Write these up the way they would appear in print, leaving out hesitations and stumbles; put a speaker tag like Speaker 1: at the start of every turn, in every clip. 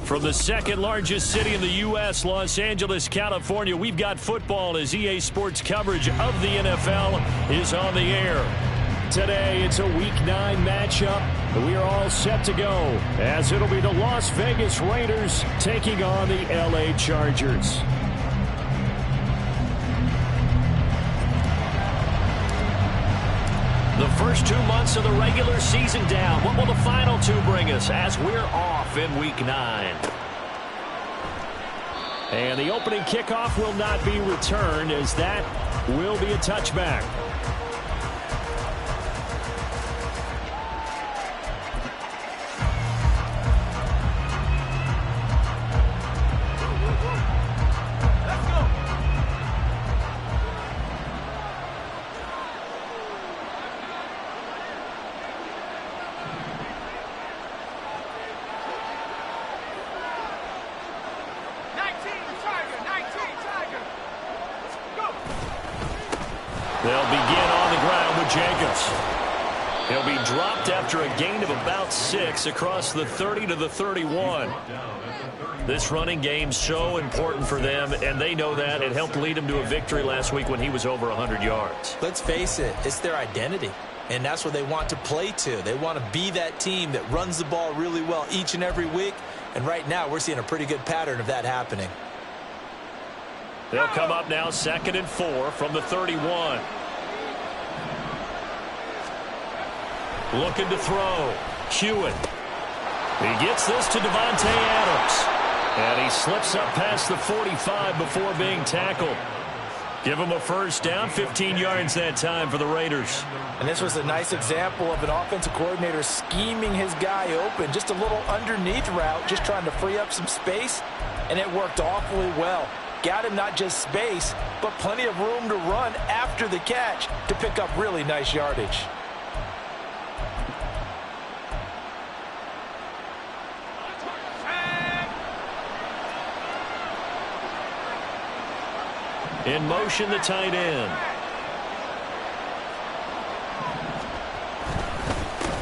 Speaker 1: From the second largest city in the U.S., Los Angeles, California, we've got football as EA Sports coverage of the NFL is on the air. Today, it's a Week 9 matchup. We are all set to go as it'll be the Las Vegas Raiders taking on the L.A. Chargers. The first 2 months of the regular season down. What will the final 2 bring us as we're off in Week 9? And the opening kickoff will not be returned as that will be a touchback. They'll begin on the ground with Jacobs. He'll be dropped after a gain of about 6 across the 30 to the 31. This running game's so important for them, and they know that. It helped lead them to a victory last week when he was over 100 yards.
Speaker 2: Let's face it, it's their identity, and that's what they want to play to. They want to be that team that runs the ball really well each and every week, and right now we're seeing a pretty good pattern of that happening.
Speaker 1: They'll come up now 2nd and 4 from the 31. Looking to throw. Hewitt. He gets this to Devontae Adams. And he slips up past the 45 before being tackled. Give him a first down, 15 yards that time for the Raiders.
Speaker 2: And this was a nice example of an offensive coordinator scheming his guy open. Just a little underneath route, just trying to free up some space, and it worked awfully well. Got him not just space, but plenty of room to run after the catch to pick up really nice yardage.
Speaker 1: In motion, the tight end.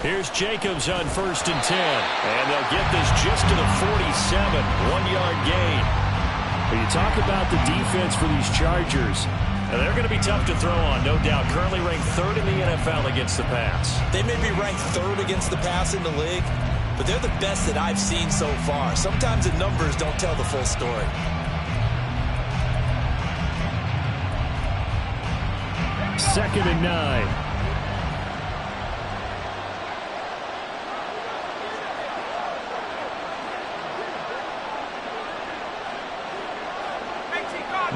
Speaker 1: Here's Jacobs on 1st and 10. And they'll get this just to the 47. 1-yard gain. When you talk about the defense for these Chargers, they're going to be tough to throw on, no doubt. Currently ranked 3rd in the NFL against the pass.
Speaker 2: They may be ranked 3rd against the pass in the league, but they're the best that I've seen so far. Sometimes the numbers don't tell the full story.
Speaker 1: Second and 9.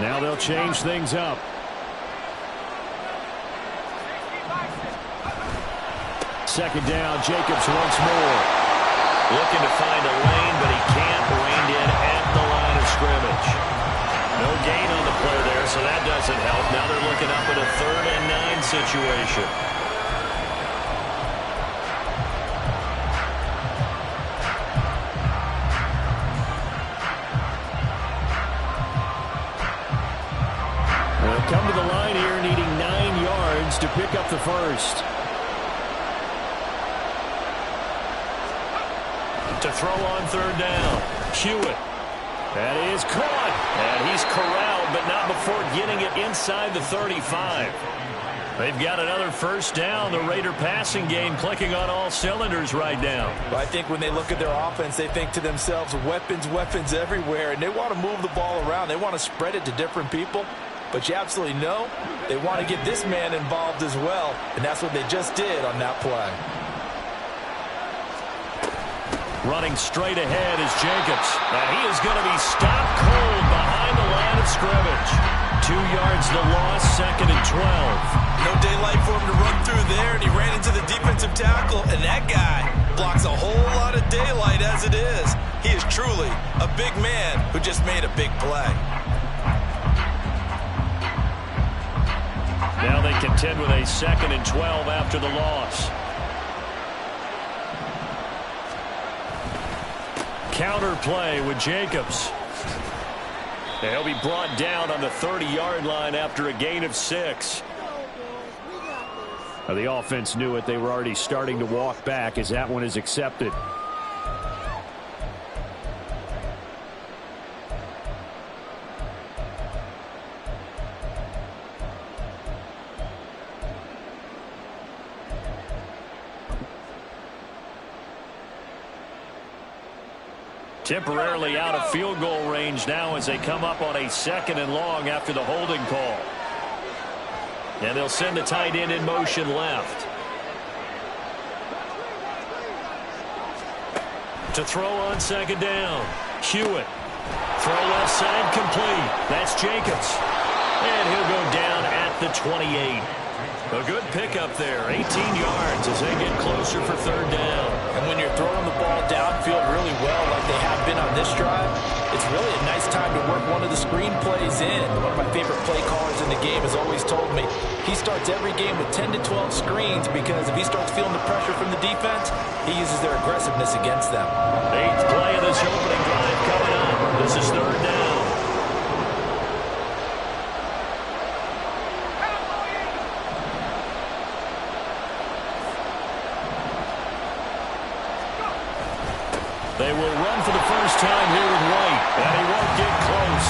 Speaker 1: Now they'll change things up. Second down, Jacobs once more. Looking to find a lane, but he can't. Reined in at the line of scrimmage. No gain on the play there, so that doesn't help. Now they're looking up at a 3rd and 9 situation. They'll come to the line here, needing 9 yards to pick up the first. To throw on 3rd down. Hewitt. That is caught. And he's corralled, but not before getting it inside the 35. They've got another first down. The Raider passing game clicking on all cylinders right now.
Speaker 2: Well, I think when they look at their offense, they think to themselves, weapons, weapons everywhere, and they want to move the ball around. They want to spread it to different people. But you absolutely know they want to get this man involved as well, and that's what they just did on that play.
Speaker 1: Running straight ahead is Jacobs. And he is going to be stopped cold behind the line of scrimmage. 2 yards the loss, 2nd and 12.
Speaker 2: No daylight for him to run through there, and he ran into the defensive tackle, and that guy blocks a whole lot of daylight as it is. He is truly a big man who just made a big play.
Speaker 1: contend with a 2nd and 12 after the loss. Counter play with Jacobs. He'll be brought down on the 30-yard line after a gain of 6. The offense knew it. They were already starting to walk back as that one is accepted. Temporarily out of field goal range now as they come up on a 2nd and long after the holding call. And they'll send the tight end in motion left. To throw on 2nd down. Hewitt. Throw left side complete. That's Jacobs. And he'll go down at the 28. A good pickup there. 18 yards as they get closer for 3rd down.
Speaker 2: And when you're throwing the ball downfield really well like they have been on this drive, it's really a nice time to work one of the screen plays in. One of my favorite play callers in the game has always told me he starts every game with 10 to 12 screens because if he starts feeling the pressure from the defense, he uses their aggressiveness against them.
Speaker 1: 8th play of this opening drive coming up. This is 3rd down. They will run for the first time here with White, and he won't get close.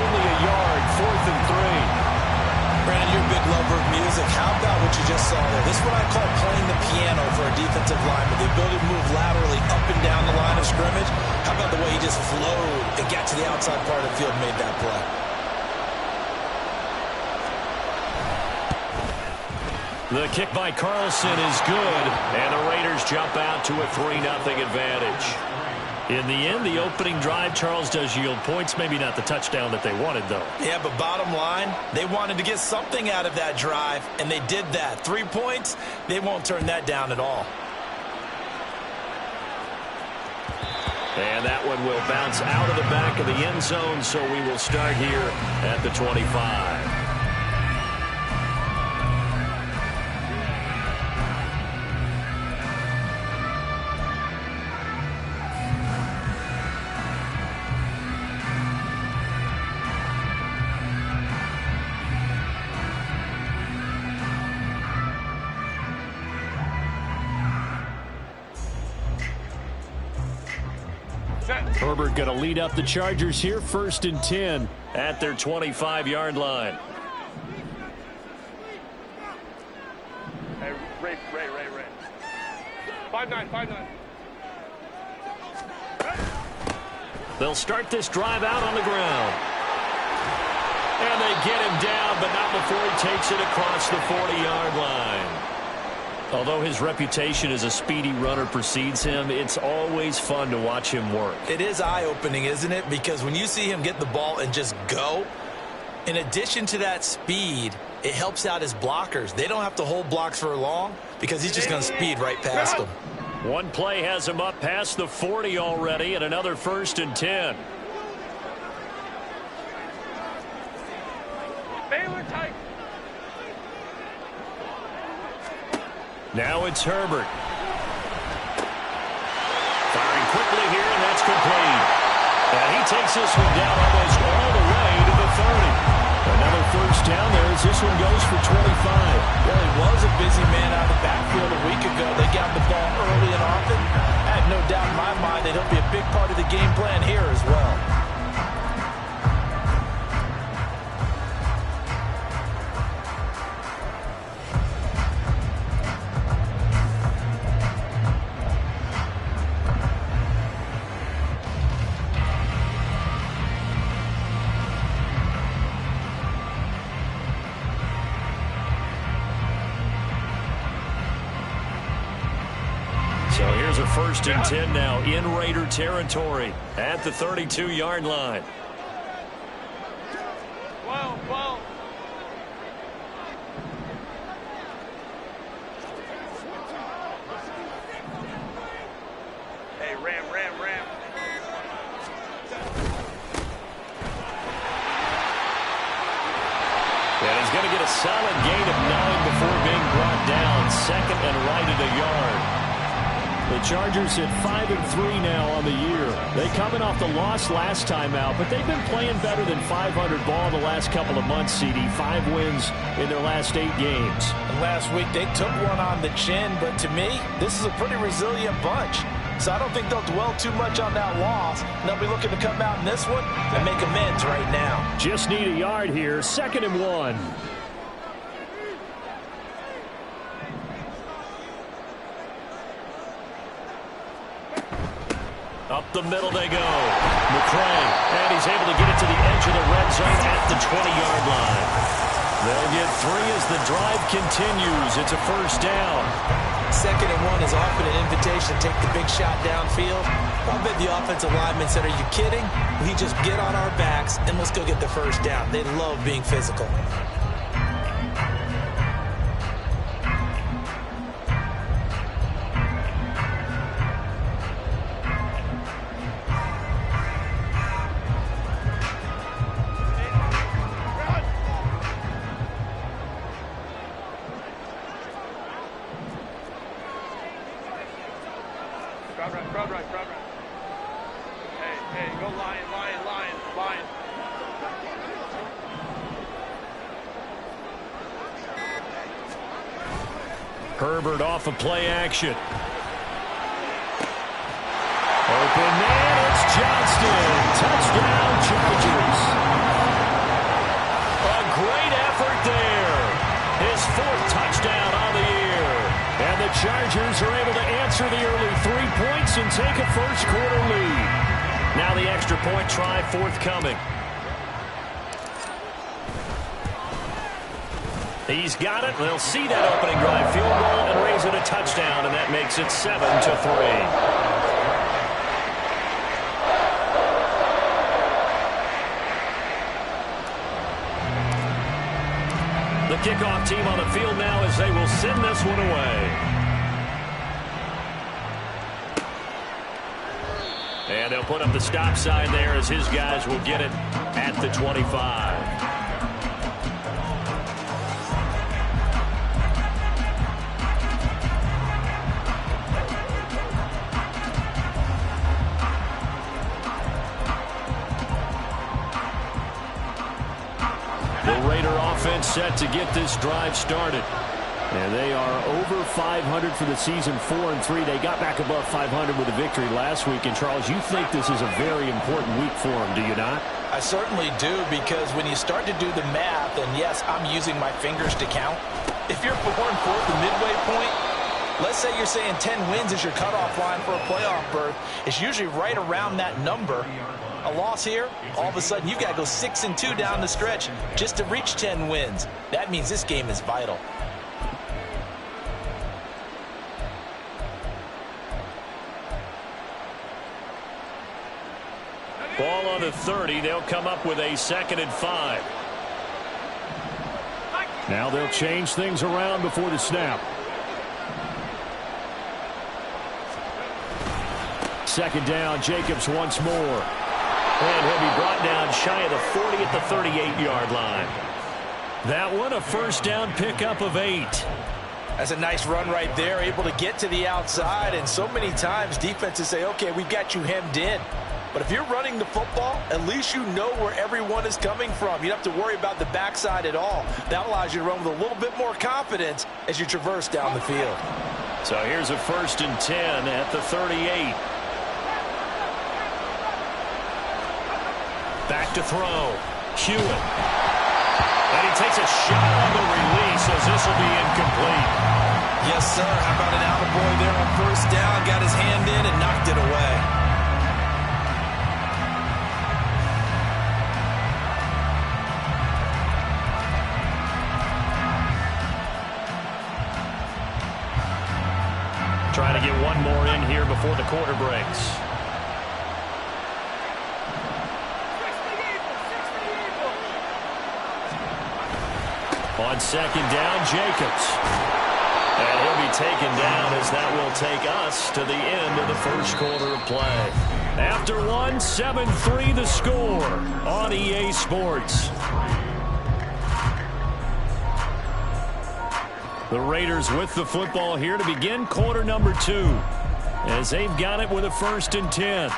Speaker 1: Only a yard, 4th and 3.
Speaker 2: Brandon, you're a big lover of music. How about what you just saw there? This is what I call playing the piano for a defensive lineman. The ability to move laterally up and down the line of scrimmage. How about the way he just flowed and got to the outside part of the field and made that play?
Speaker 1: The kick by Carlson is good, and the Raiders jump out to a 3-0 advantage. In the end, the opening drive, Charles, does yield points. Maybe not the touchdown that they wanted, though.
Speaker 2: Yeah, but bottom line, they wanted to get something out of that drive, and they did that. 3 points, they won't turn that down at all.
Speaker 1: And that one will bounce out of the back of the end zone, so we will start here at the 25. Herbert going to lead up the Chargers here, 1st and 10 at their 25-yard line.
Speaker 3: Hey, Ray. 5-9.
Speaker 1: They'll start this drive out on the ground. And they get him down, but not before he takes it across the 40-yard line. Although his reputation as a speedy runner precedes him, it's always fun to watch him work.
Speaker 2: It is eye-opening, isn't it? Because when you see him get the ball and just go, in addition to that speed, it helps out his blockers. They don't have to hold blocks for long because he's just going to speed right past them.
Speaker 1: One play has him up past the 40 already, and another 1st and 10.
Speaker 3: Baylor tight.
Speaker 1: Now it's Herbert. Firing quickly here, and that's complete. And he takes this one down almost all the way to the 30. Another 1st down there as this one goes for 25.
Speaker 2: Well, he was a busy man out of the backfield a week ago. They got the ball early and often. I have no doubt in my mind that he'll be a big part of the game plan here as well.
Speaker 1: So here's a 1st and 10 now in Raider territory at the 32-yard line.
Speaker 3: 12. Hey, Ram.
Speaker 1: And as He's going to get a solid gain of 9 before being brought down. Second and right at a yard. The Chargers at 5-3 now on the year. They coming off the loss last time out, but they've been playing better than 500 ball the last couple of months, CD. 5 wins in their last 8 games.
Speaker 2: And last week they took one on the chin, but to me, this is a pretty resilient bunch. So I don't think they'll dwell too much on that loss. They'll be looking to come out in this one and make amends right now.
Speaker 1: Just need a yard here. 2nd and 1. Up the middle they go. McCray, and he's able to get it to the edge of the red zone at the 20-yard line. They'll get 3 as the drive continues. It's a first down.
Speaker 2: 2nd and 1 is often an invitation to take the big shot downfield. I bet the offensive linemen said, are you kidding? We just get on our backs and let's go get the first down. They love being physical.
Speaker 3: Right. Hey, go line.
Speaker 1: Herbert off of play action. Open man, it's Johnston. Touchdown, Chargers. A great effort there. His 4th touchdown on the year. And the Chargers are able to answer the early 3 points and take a first-quarter lead. Now the extra point try forthcoming. He's got it. They'll see that opening drive field goal and raise it a touchdown, and that makes it 7-3. The kickoff team on the field now as they will send this one away. And they'll put up the stop sign there as his guys will get it at the 25. Offense set to get this drive started. And they are over 500 for the season, 4-3. They got back above 500 with a victory last week. And, Charles, you think this is a very important week for them, do you not?
Speaker 2: I certainly do, because when you start to do the math, and yes, I'm using my fingers to count. If you're 4-4 at the midway point, let's say you're saying 10 wins is your cutoff line for a playoff berth. It's usually right around that number. A loss here, all of a sudden you've got to go 6-2 down the stretch just to reach 10 wins. That means this game is vital.
Speaker 1: Ball on the 30. They'll come up with a 2nd and 5. Now they'll change things around before the snap. 2nd down, Jacobs once more. And he'll be brought down shy of the 40 at the 38-yard line. That one, a first down pickup of 8.
Speaker 2: That's a nice run right there, able to get to the outside. And so many times defenses say, okay, we've got you hemmed in. But if you're running the football, at least you know where everyone is coming from. You don't have to worry about the backside at all. That allows you to run with a little bit more confidence as you traverse down the field.
Speaker 1: So here's a 1st and 10 at the 38. Back to throw. Hewitt. And he takes a shot on the release as this will be incomplete.
Speaker 2: Yes, sir. How about an attaboy there on 1st down? Got his hand in and knocked it away.
Speaker 1: Trying to get one more in here before the quarter breaks. On 2nd down, Jacobs. And he'll be taken down as that will take us to the end of the first quarter of play. After one, 7-3 the score on EA Sports. The Raiders with the football here to begin quarter number 2, as they've got it with a 1st and 10.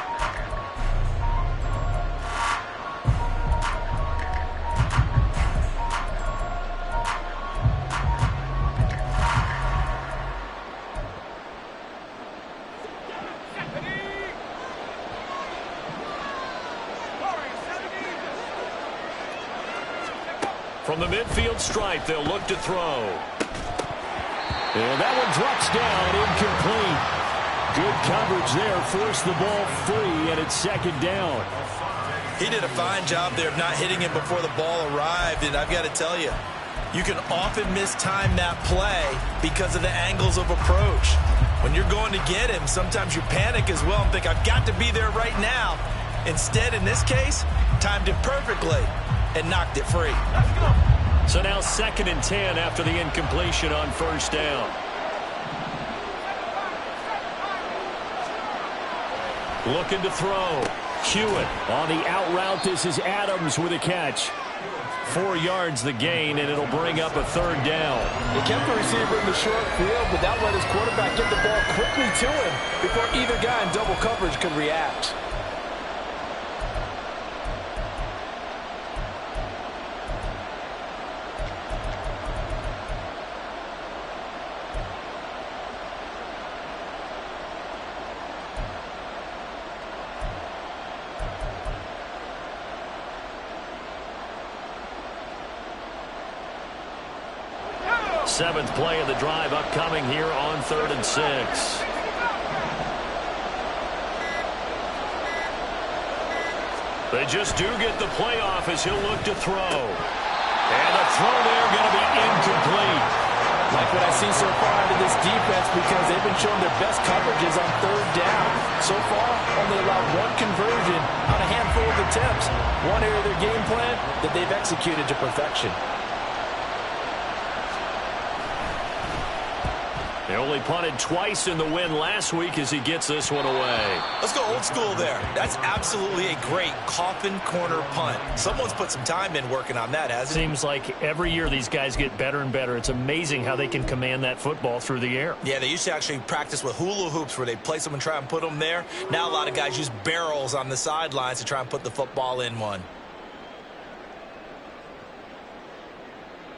Speaker 1: From the midfield stripe, they'll look to throw. And that one drops down, incomplete. Good coverage there, forced the ball free, and it's 2nd down.
Speaker 2: He did a fine job there of not hitting him before the ball arrived, and I've got to tell you, you can often mistime that play because of the angles of approach. When you're going to get him, sometimes you panic as well and think, I've got to be there right now. Instead, in this case, timed it perfectly and knocked it free.
Speaker 1: So now 2nd and 10 after the incompletion on 1st down. Looking to throw. Hewitt on the out route. This is Adams with a catch. 4 yards the gain, and it'll bring up a 3rd down.
Speaker 2: He kept the receiver in the short field, but that let his quarterback get the ball quickly to him before either guy in double coverage could react.
Speaker 1: Seventh play of the drive upcoming here on 3rd and 6. They just do get the playoff as he'll look to throw. And the throw there going to be incomplete.
Speaker 2: Like what I've seen so far out of this defense, because they've been showing their best coverages on 3rd down. So far, only allowed 1 conversion on a handful of attempts. One area of their game plan that they've executed to perfection.
Speaker 1: They only punted twice in the win last week as he gets this one away.
Speaker 2: Let's go old school there. That's absolutely a great coffin corner punt. Someone's put some time in working on that, hasn't it?
Speaker 4: Seems like every year these guys get better and better. It's amazing how they can command that football through the air.
Speaker 2: Yeah, they used to actually practice with hula hoops where they place them and try and put them there. Now a lot of guys use barrels on the sidelines to try and put the football in one.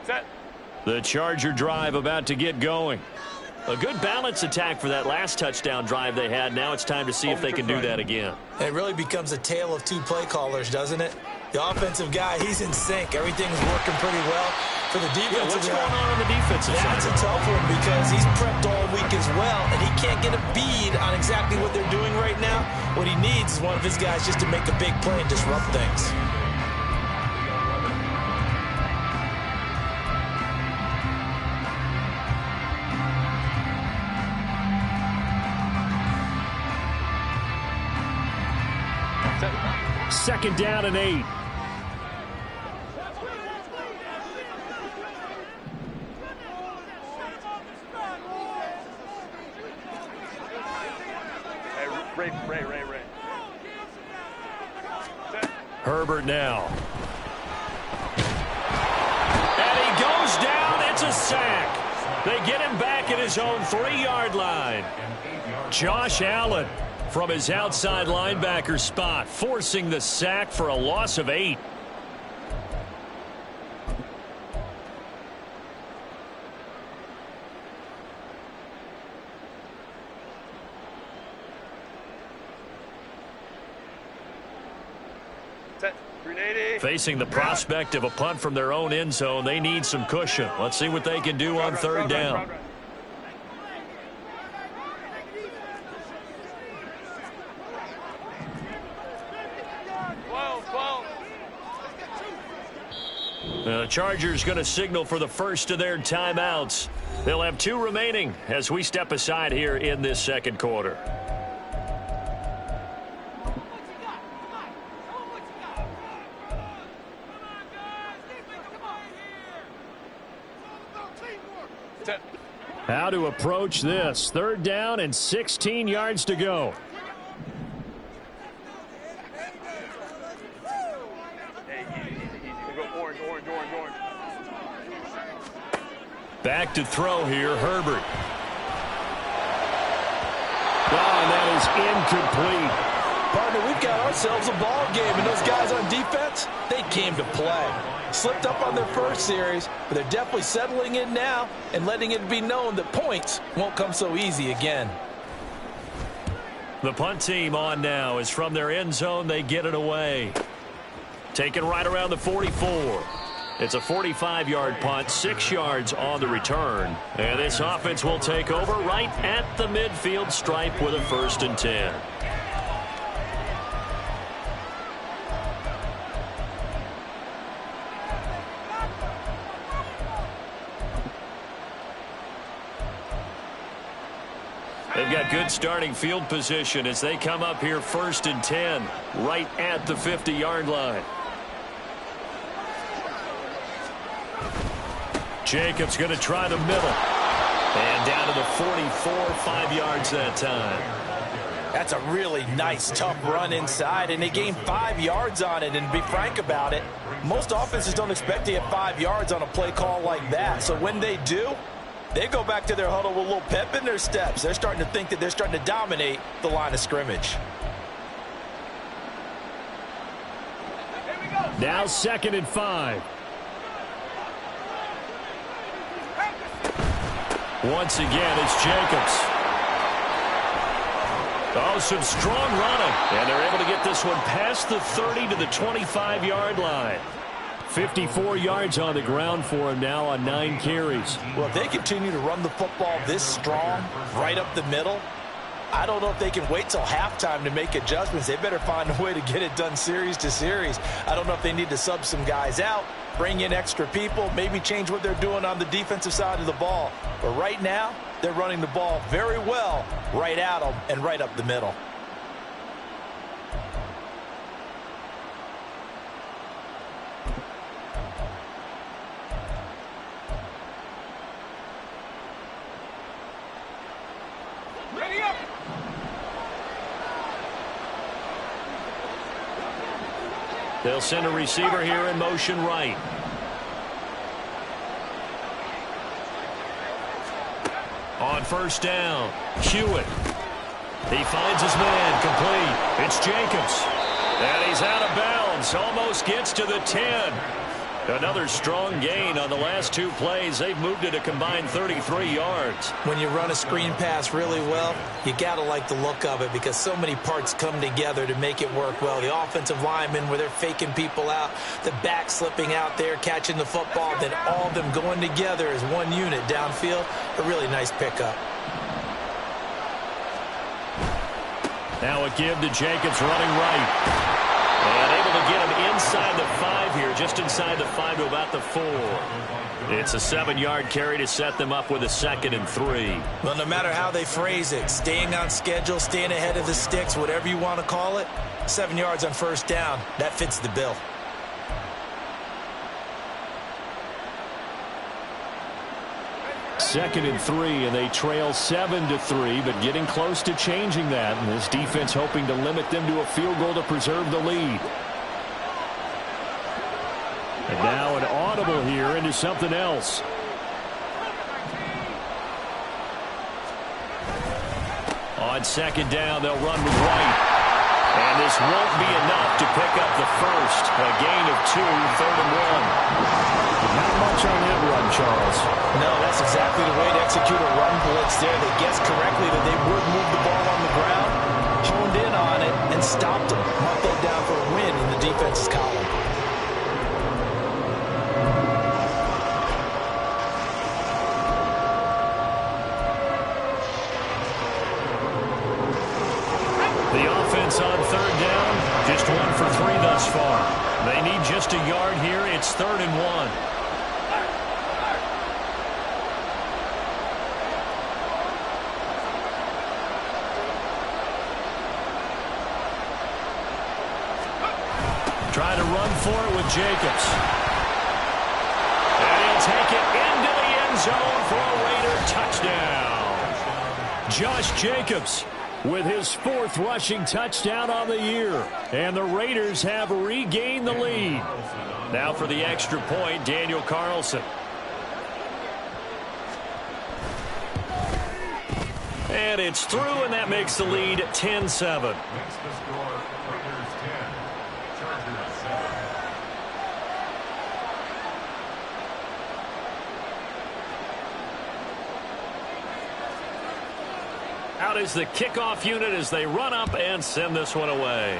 Speaker 3: Set.
Speaker 1: The Charger drive about to get going. A good balance attack for that last touchdown drive they had. Now it's time to see if they can do that again.
Speaker 2: It really becomes a tale of 2 play callers, doesn't it? The offensive guy, he's in sync. Everything's working pretty well. For the defensive
Speaker 1: what's
Speaker 2: guy,
Speaker 1: going on the defensive side?
Speaker 2: that's a tough one because he's prepped all week as well, and he can't get a bead on exactly what they're doing right now. What he needs is one of his guys just to make a big play and disrupt things.
Speaker 1: Second down and 8.
Speaker 3: Ray. Set.
Speaker 1: Herbert now. And he goes down. It's a sack. They get him back at his own 3-yard line. Josh Allen from his outside linebacker spot, forcing the sack for a loss of 8.
Speaker 3: Set. 380.
Speaker 1: Facing the prospect of a punt from their own end zone, they need some cushion. Let's see what they can do on 3rd down. The Chargers going to signal for the first of their timeouts. They'll have 2 remaining as we step aside here in this 2nd quarter. How to approach this. 3rd down and 16 yards to go. Back to throw here, Herbert. And that is incomplete.
Speaker 2: Partner, we've got ourselves a ball game, and those guys on defense, they came to play. Slipped up on their first series, but they're definitely settling in now and letting it be known that points won't come so easy again.
Speaker 1: The punt team on now is from their end zone. They get it away. Taken right around the 44. It's a 45-yard punt, 6 yards on the return. And this offense will take over right at the midfield stripe with a 1st and 10. They've got good starting field position as they come up here 1st and 10, right at the 50-yard line. Jacobs going to try the middle. And down to the 44, 5 yards that time.
Speaker 2: That's a really nice, tough run inside, and they gained 5 yards on it. And to be frank about it, most offenses don't expect to get 5 yards on a play call like that. So when they do, they go back to their huddle with a little pep in their steps. They're starting to think that they're starting to dominate the line of scrimmage.
Speaker 1: Now 2nd and 5. Once again, it's Jacobs. Oh, some strong running. And they're able to get this one past the 30 to the 25-yard line. 54 yards on the ground for him now on 9 carries.
Speaker 2: Well, if they continue to run the football this strong, right up the middle, I don't know if they can wait till halftime to make adjustments. They better find a way to get it done series to series. I don't know if they need to sub some guys out, bring in extra people, maybe change what they're doing on the defensive side of the ball. But right now, they're running the ball very well right at them and right up the middle.
Speaker 1: They'll send a receiver here in motion right. On 1st down, Hewitt. He finds his man, complete. It's Jacobs. And he's out of bounds, almost gets to the 10. Another strong gain on the last 2 plays. They've moved it a combined 33 yards.
Speaker 2: When you run a screen pass really well, you got to like the look of it because so many parts come together to make it work well. The offensive linemen where they're faking people out, the back slipping out there, catching the football, then all of them going together as one unit downfield. A really nice pickup.
Speaker 1: Now a give to Jacobs running right. And able to get him inside the 5 here, just inside the 5 to about the 4. It's a 7-yard carry to set them up with a 2nd and 3.
Speaker 2: Well, no matter how they phrase it, staying on schedule, staying ahead of the sticks, whatever you want to call it, 7 yards on 1st down, that fits the bill.
Speaker 1: Second and 3, and they trail 7-3, but getting close to changing that. And this defense hoping to limit them to a field goal to preserve the lead. And now an audible here into something else. On 2nd down, they'll run with White. And this won't be enough to pick up the 1st. A gain of 2, 3rd and 1. Not much on that run, Charles.
Speaker 2: No, that's exactly the way to execute a run blitz there. They guessed correctly that they would move the ball on the ground, honed in on it, and stopped them. Marked that down for a win in the defense's column.
Speaker 1: The offense on 3rd down, just 1 for 3 thus far. They need just a yard here. It's 3rd and 1. Trying to run for it with Jacobs. And he'll take it into the end zone for a Raider touchdown. Josh Jacobs with his 4th rushing touchdown on the year. And the Raiders have regained the lead. Now for the extra point, Daniel Carlson. And it's through, and that makes the lead 10-7.
Speaker 5: Next to score, Raiders 10, Chargers 7.
Speaker 1: Out is the kickoff unit as they run up and send this one away.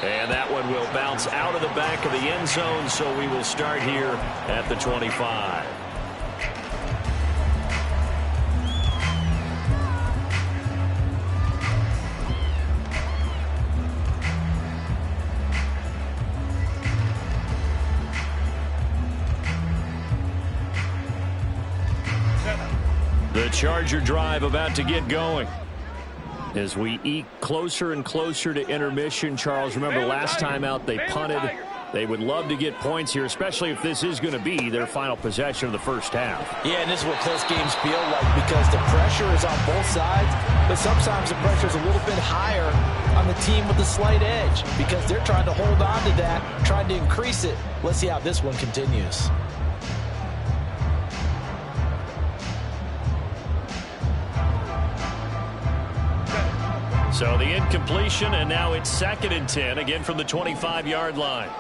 Speaker 1: And that one will bounce out of the back of the end zone, so we will start here at the 25. The Charger drive about to get going. As we eke closer and closer to intermission, Charles, remember last time out they punted. They would love to get points here, especially if this is going to be their final possession of the first half.
Speaker 2: Yeah, and this is what close games feel like because the pressure is on both sides, but sometimes the pressure is a little bit higher on the team with the slight edge because they're trying to hold on to that, trying to increase it. Let's see how this one continues.
Speaker 1: So the incompletion, and now it's 2nd and 10, again from the 25-yard line.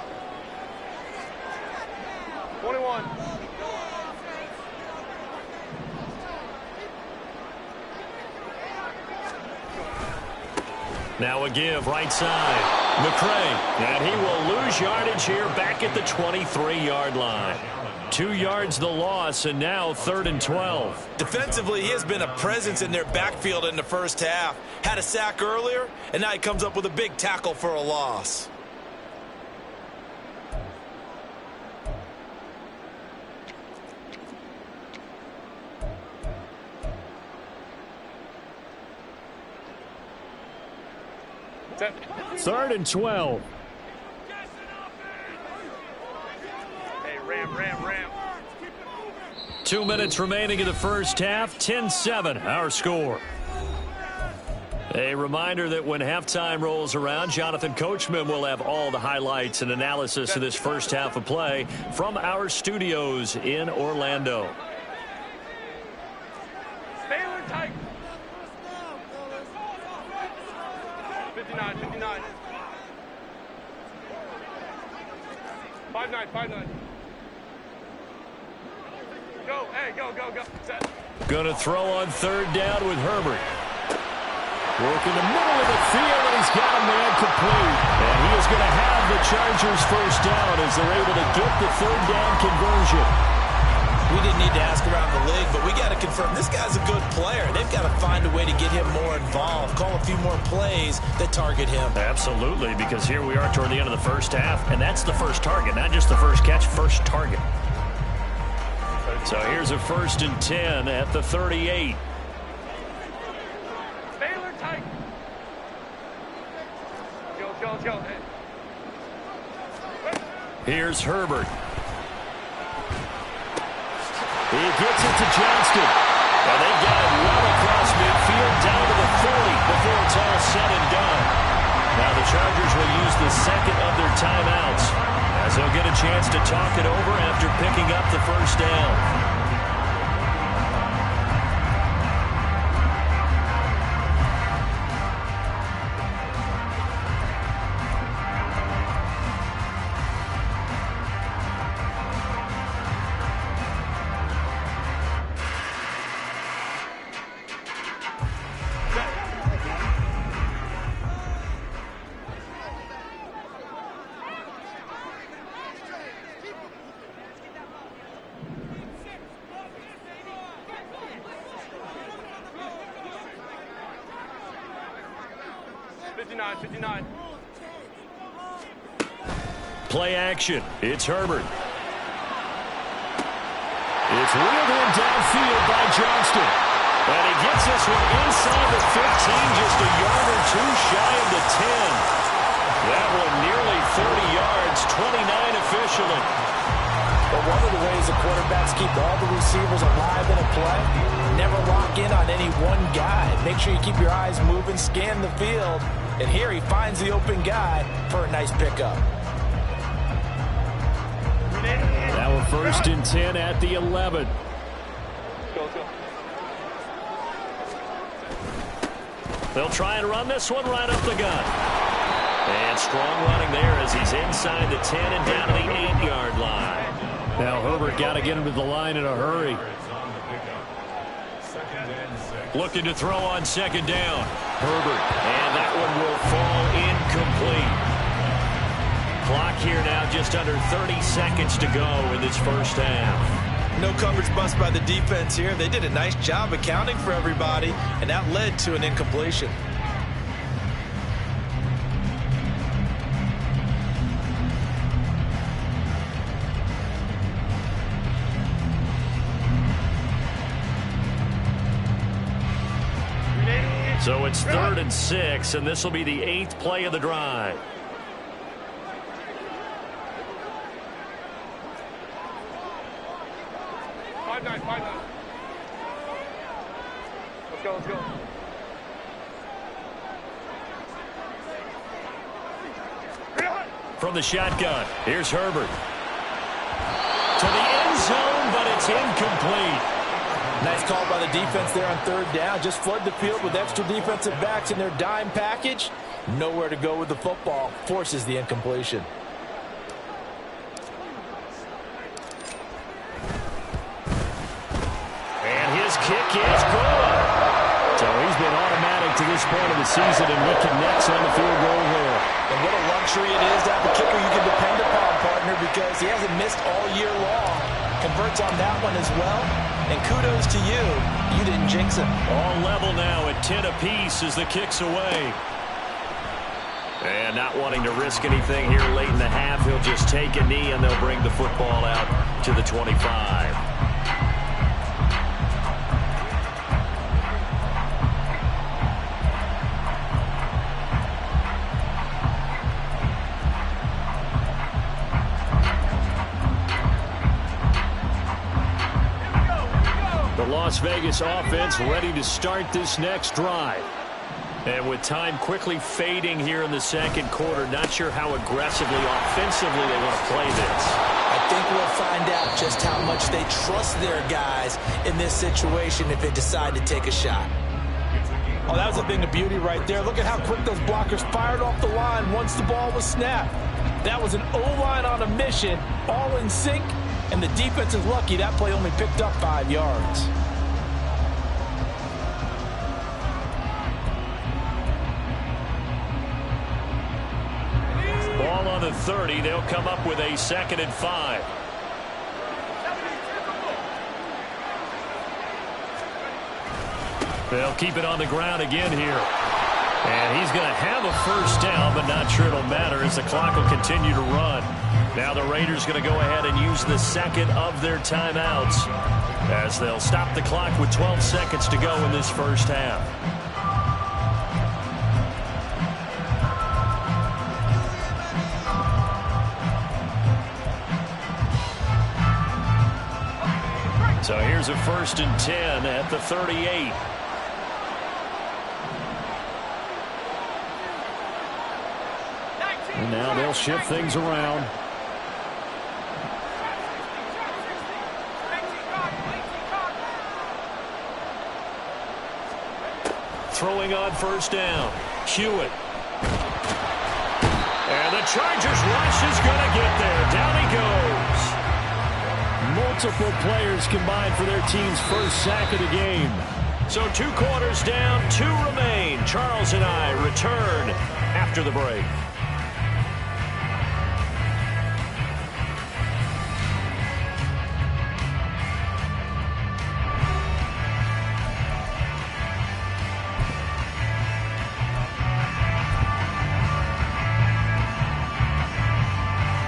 Speaker 3: 21.
Speaker 1: Now a give, right side. McCray, and he will lose yardage here back at the 23-yard line. 2 yards the loss, and now 3rd and 12.
Speaker 2: Defensively, he has been a presence in their backfield in the first half. Had a sack earlier, and now he comes up with a big tackle for a loss.
Speaker 1: Third and 12.
Speaker 3: Hey, Ram.
Speaker 1: 2 minutes remaining in the first half. 10-7, our score. A reminder that when halftime rolls around, Jonathan Coachman will have all the highlights and analysis of this first half of play from our studios in Orlando.
Speaker 3: Baylor tight. 59. 5-9. Go, go. Set.
Speaker 1: Going to throw on 3rd down with Herbert. Working the middle of the field, and he's got a man complete. And he is going to have the Chargers first down as they're able to get the 3rd down conversion.
Speaker 2: We didn't need to ask around the league, but we got to confirm this guy's a good player. They've got to find a way to get him more involved, call a few more plays that target him.
Speaker 1: Absolutely, because here we are toward the end of the first half, and that's the first target, not just the first catch, first target. So here's a 1st and 10 at the 38.
Speaker 3: Baylor tight. Go. Hey.
Speaker 1: Here's Herbert. He gets it to Johnston. And they got it well across midfield down to the 40 before it's all said and done. Now the Chargers will use the 2nd of their timeouts as they'll get a chance to talk it over after picking up the first down. Play action. It's Herbert. It's wheeled in downfield by Johnston. And he gets this one inside the 15, just a yard or two shy of the 10. That one nearly 30 yards, 29 officially.
Speaker 2: But one of the ways the quarterbacks keep all the receivers alive in a play, never lock in on any one guy. Make sure you keep your eyes moving, scan the field. And here he finds the open guy for a nice pickup.
Speaker 1: Now a 1st and 10 at the 11.
Speaker 3: Go.
Speaker 1: They'll try and run this one right up the gut. And strong running there as he's inside the 10 and down to the 8-yard line.
Speaker 4: Now Herbert got to get him to the line in a hurry.
Speaker 1: Looking to throw on second down. Herbert. And that one will fall incomplete. Clock here now just under 30 seconds to go in this first half.
Speaker 2: No coverage bust by the defense here. They did a nice job accounting for everybody, and that led to an incompletion.
Speaker 1: So it's 3rd and 6, and this will be the 8th play of the drive.
Speaker 3: Five nine. Let's go.
Speaker 1: From the shotgun, here's Herbert. To the end zone, but it's incomplete.
Speaker 2: Nice call by the defense there on 3rd down. Just flood the field with extra defensive backs in their dime package. Nowhere to go with the football. Forces the incompletion.
Speaker 1: And his kick is good.
Speaker 4: So he's been automatic to this point of the season, and he connects on the field goal there.
Speaker 2: And what a luxury it is to have a kicker you can depend upon, partner, because he hasn't missed all year long. Converts on that one as well. And kudos to you. You didn't jinx him.
Speaker 1: All level now at 10 apiece as the kick's away. And not wanting to risk anything here late in the half, he'll just take a knee and they'll bring the football out to the 25.
Speaker 4: The Las Vegas offense ready to start this next drive.
Speaker 1: And with time quickly fading here in the second quarter, not sure how aggressively, offensively they want to play this.
Speaker 2: I think we'll find out just how much they trust their guys in this situation if they decide to take a shot. Oh, that was a thing of beauty right there. Look at how quick those blockers fired off the line once the ball was snapped. That was an O-line on a mission, all in sync, and the defense is lucky that play only picked up 5 yards.
Speaker 1: Ball on the 30. They'll come up with a 2nd and 5. They'll keep it on the ground again here. And he's going to have a first down, but not sure it'll matter as the clock will continue to run. Now the Raiders going to go ahead and use the second of their timeouts as they'll stop the clock with 12 seconds to go in this first half. So here's a 1st and 10 at the 38.
Speaker 4: And now they'll shift things around.
Speaker 1: Throwing on first down. Hewitt. And the Chargers rush is going to get there. Down he goes.
Speaker 4: Multiple players combined for their team's first sack of the game.
Speaker 1: So 2 quarters down, 2 remain. Charles and I return after the break.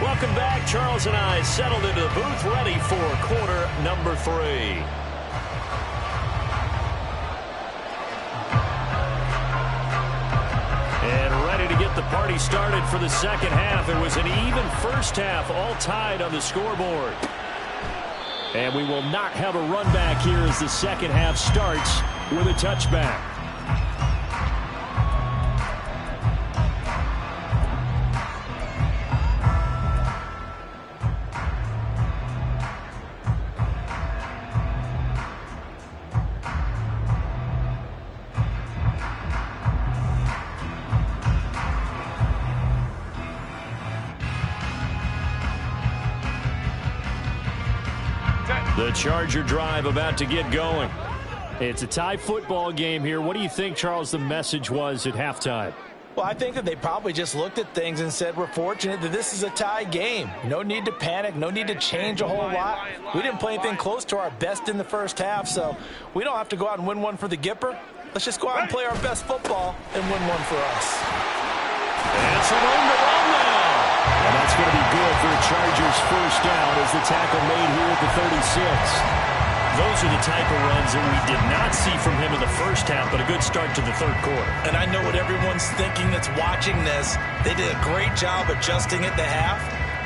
Speaker 1: Welcome back. Charles and I settled into the booth, ready for quarter number 3. And ready to get the party started for the second half. It was an even first half, all tied on the scoreboard.
Speaker 4: And we will not have a run back here as the second half starts with a touchback.
Speaker 1: The Charger drive about to get going.
Speaker 4: It's a tie football game here. What do you think, Charles, the message was at halftime?
Speaker 2: Well, I think that they probably just looked at things and said, we're fortunate that this is a tie game. No need to panic. No need to change a whole lot. We didn't play anything close to our best in the first half, so we don't have to go out and win one for the Gipper. Let's just go out and play our best football and win one for us.
Speaker 1: And some room to run now.
Speaker 4: And that's going to be good for the Chargers' first down as the tackle made here at the 36.
Speaker 1: Those are the type of runs that we did not see from him in the first half, but a good start to the third quarter.
Speaker 2: And I know what everyone's thinking that's watching this. They did a great job adjusting at the half.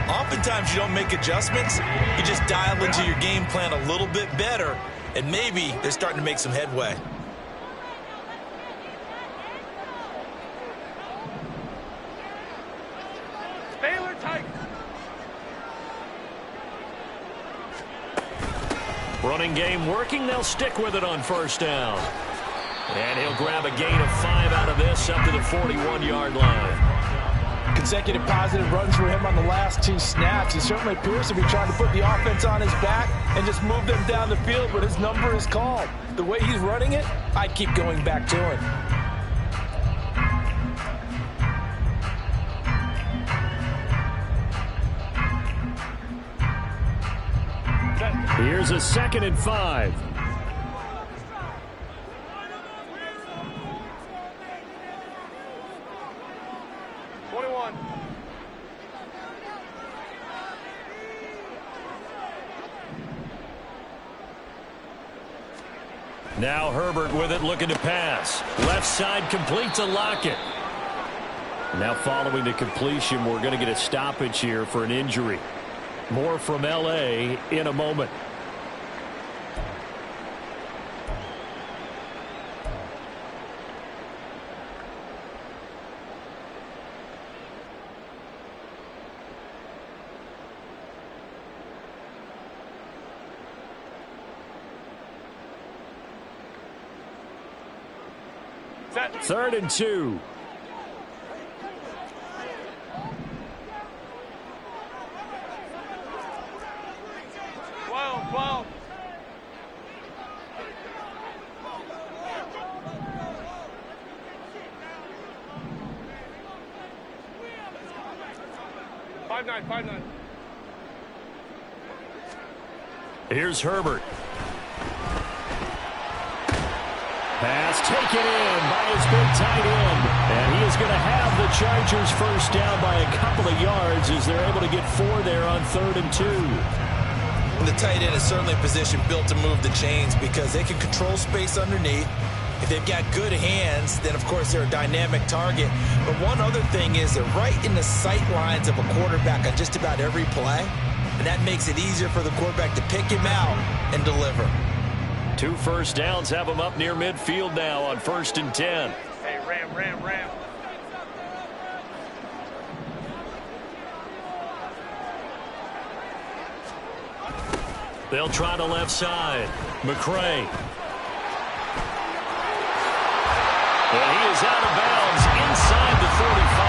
Speaker 2: Oftentimes you don't make adjustments. You just dial into your game plan a little bit better, and maybe they're starting to make some headway.
Speaker 3: Baylor tight.
Speaker 1: Running game working. They'll stick with it on first down. And he'll grab a gain of 5 out of this up to the 41-yard line.
Speaker 2: Consecutive positive runs for him on the last 2 snaps. He certainly appears to be trying to put the offense on his back and just move them down the field, but his number is called. The way he's running it, I keep going back to him.
Speaker 4: Here's a 2nd and 5.
Speaker 1: Now Herbert with it, looking to pass. Left side complete to Lockett.
Speaker 4: Now following the completion, we're going to get a stoppage here for an injury. More from L.A. in a moment.
Speaker 3: Set.
Speaker 4: 3rd and 2.
Speaker 3: Well. 5-9.
Speaker 1: Here's Herbert.
Speaker 4: Pass taken in by his big tight end. And he is going to have the Chargers first down by a couple of yards as they're able to get 4 there on 3rd and 2.
Speaker 2: And the tight end is certainly a position built to move the chains because they can control space underneath. If they've got good hands, then of course they're a dynamic target. But one other thing is they're right in the sight lines of a quarterback on just about every play. And that makes it easier for the quarterback to pick him out and deliver.
Speaker 1: 2 first downs have them up near midfield now on 1st and 10.
Speaker 3: Hey, ram.
Speaker 1: They'll try the left side. McCray. And he is out of bounds inside the 35.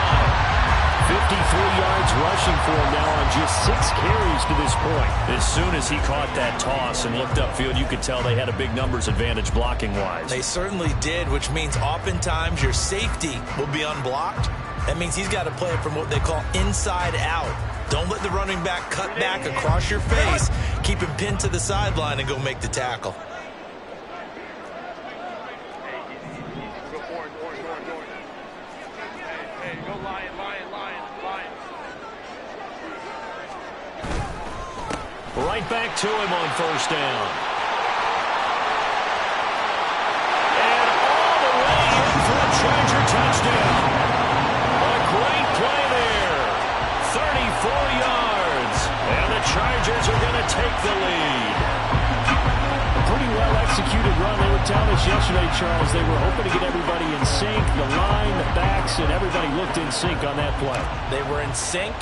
Speaker 4: 53 yards rushing for him now on just 6 carries to this point.
Speaker 1: As soon as he caught that toss and looked upfield, you could tell they had a big numbers advantage blocking-wise.
Speaker 2: They certainly did, which means oftentimes your safety will be unblocked. That means he's got to play it from what they call inside out. Don't let the running back cut back across your face. Keep him pinned to the sideline and go make the tackle.
Speaker 3: Go forward. Hey, go lion.
Speaker 1: Right back to him on first down. And all the way in for a Charger touchdown. A great play there. 34 yards. And the Chargers are going to take the lead.
Speaker 4: A pretty well executed run. They were telling us yesterday, Charles, they were hoping to get everybody in sync. The line, the backs, and everybody looked in sync on that play.
Speaker 2: They were in sync,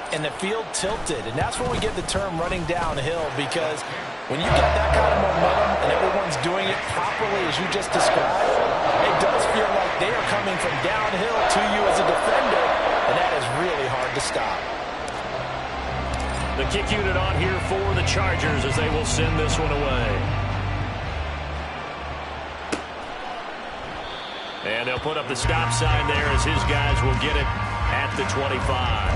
Speaker 2: and the field tilted. And that's where we get the term running downhill, because when you get that kind of momentum and everyone's doing it properly as you just described, it does feel like they are coming from downhill to you as a defender, and that is really hard to stop.
Speaker 1: The kick unit on here for the Chargers as they will send this one away. And they'll put up the stop sign there as his guys will get it at the 25.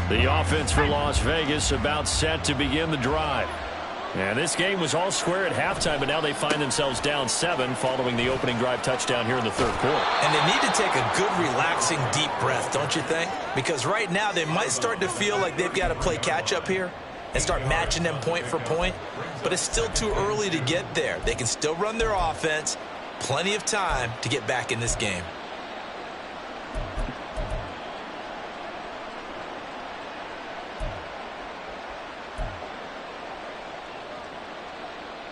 Speaker 1: The offense for Las Vegas about set to begin the drive. And this game was all square at halftime, but now they find themselves down 7 following the opening drive touchdown here in the third quarter.
Speaker 2: And they need to take a good, relaxing, deep breath, don't you think? Because right now they might start to feel like they've got to play catch-up here and start matching them point for point. But it's still too early to get there. They can still run their offense. Plenty of time to get back in this game.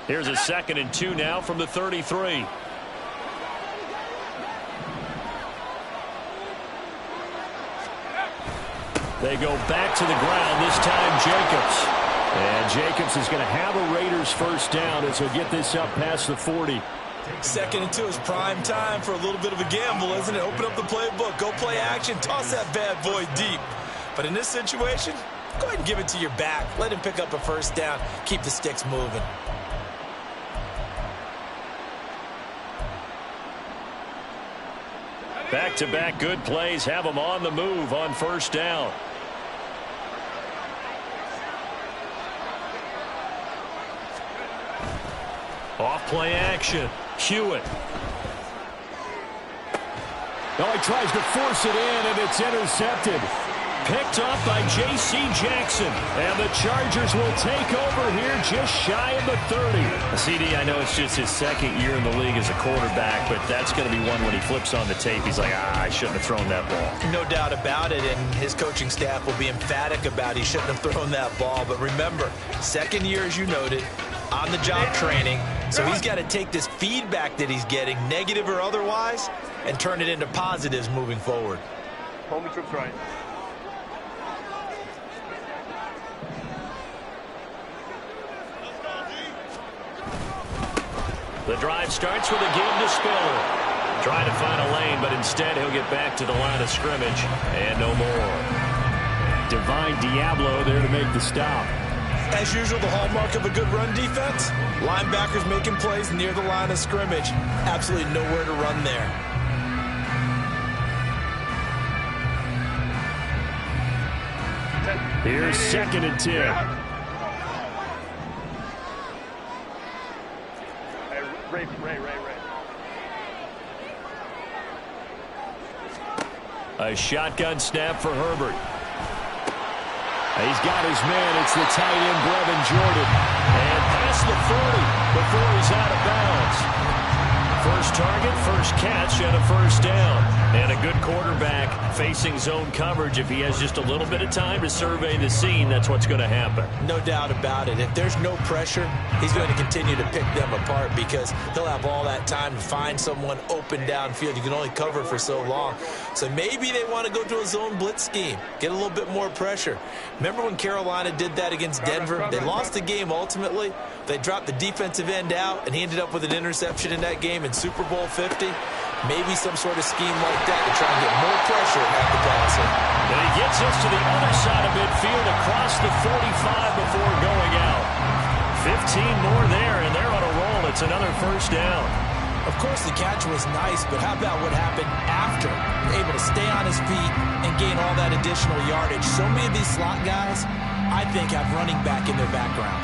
Speaker 1: Here's a 2nd and 2 now from the 33. They go back to the ground, this time Jacobs. And Jacobs is going to have a Raiders first down as he'll get this up past the 40.
Speaker 2: 2nd and 2 is prime time for a little bit of a gamble, isn't it? Open up the playbook, go play action, toss that bad boy deep. But in this situation, go ahead and give it to your back. Let him pick up a first down, keep the sticks moving.
Speaker 1: Back-to-back good plays have them on the move on first down. Off play action. Hewitt.
Speaker 4: Oh, he tries to force it in, and it's intercepted.
Speaker 1: Picked off by J.C. Jackson. And the Chargers will take over here just shy of the 30. CD, I know it's just his 2nd year in the league as a quarterback, but that's going to be one when he flips on the tape. He's like, I shouldn't have thrown that ball.
Speaker 2: No doubt about it, and his coaching staff will be emphatic about he shouldn't have thrown that ball. But remember, 2nd year, as you noted, on-the-job training. So he's got to take this feedback that he's getting, negative or otherwise, and turn it into positives moving forward.
Speaker 3: Homie trips right.
Speaker 1: The drive starts with a give to Spiller. Trying to find a lane, but instead he'll get back to the line of scrimmage. And no more.
Speaker 4: Divine Diablo there to make the stop.
Speaker 2: As usual, the hallmark of a good run defense, linebackers making plays near the line of scrimmage. Absolutely nowhere to run there.
Speaker 4: Here's 2nd and 10.
Speaker 1: A shotgun snap for Herbert. He's got his man. It's the tight end, Brevin Jordan. And past the 40 before he's out of bounds. First target, first catch, and a first down. And a good quarterback facing zone coverage. If he has just a little bit of time to survey the scene, that's what's going to happen.
Speaker 2: No doubt about it. If there's no pressure, he's going to continue to pick them apart because he'll have all that time to find someone open downfield. You can only cover for so long. So maybe they want to go to a zone blitz scheme, get a little bit more pressure. Remember when Carolina did that against Denver? They lost the game ultimately. They dropped the defensive end out, and he ended up with an interception in that game in Super Bowl 50. Maybe some sort of scheme like that to try and get more pressure at the passer.
Speaker 1: And he gets us to the other side of midfield across the 45 before going out. 15 more there, and they're on a roll. It's another first down.
Speaker 2: Of course, the catch was nice, but how about what happened after? Able to stay on his feet and gain all that additional yardage. So many of these slot guys, I think, have running back in their background.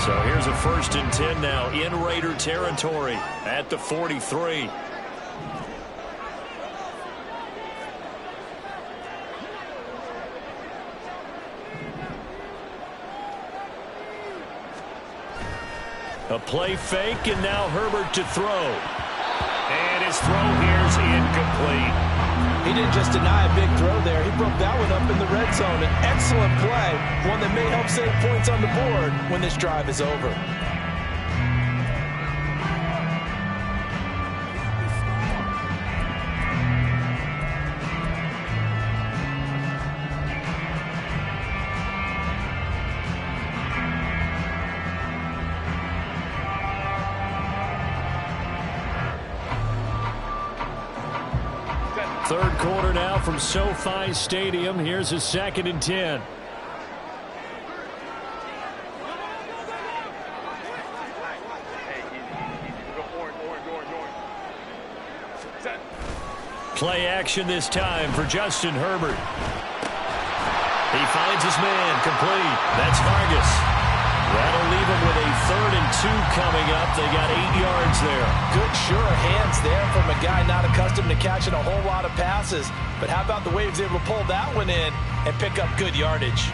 Speaker 1: So here's a 1st and 10 now in Raider territory at the 43. A play fake, and now Herbert to throw. And his throw here's incomplete.
Speaker 2: He didn't just deny a big throw there. He broke that one up in the red zone. An excellent play, one that may help save points on the board when this drive is over.
Speaker 1: Third quarter now from SoFi Stadium. Here's a 2nd and 10. Play action this time for Justin Herbert. He finds his man, complete. That's Vargas. That'll leave him with a 3rd and 2 coming up. They got 8 yards there.
Speaker 2: Good, sure hands there from a guy not accustomed to catching a whole lot of passes. But how about the way he was able to pull that one in and pick up good yardage?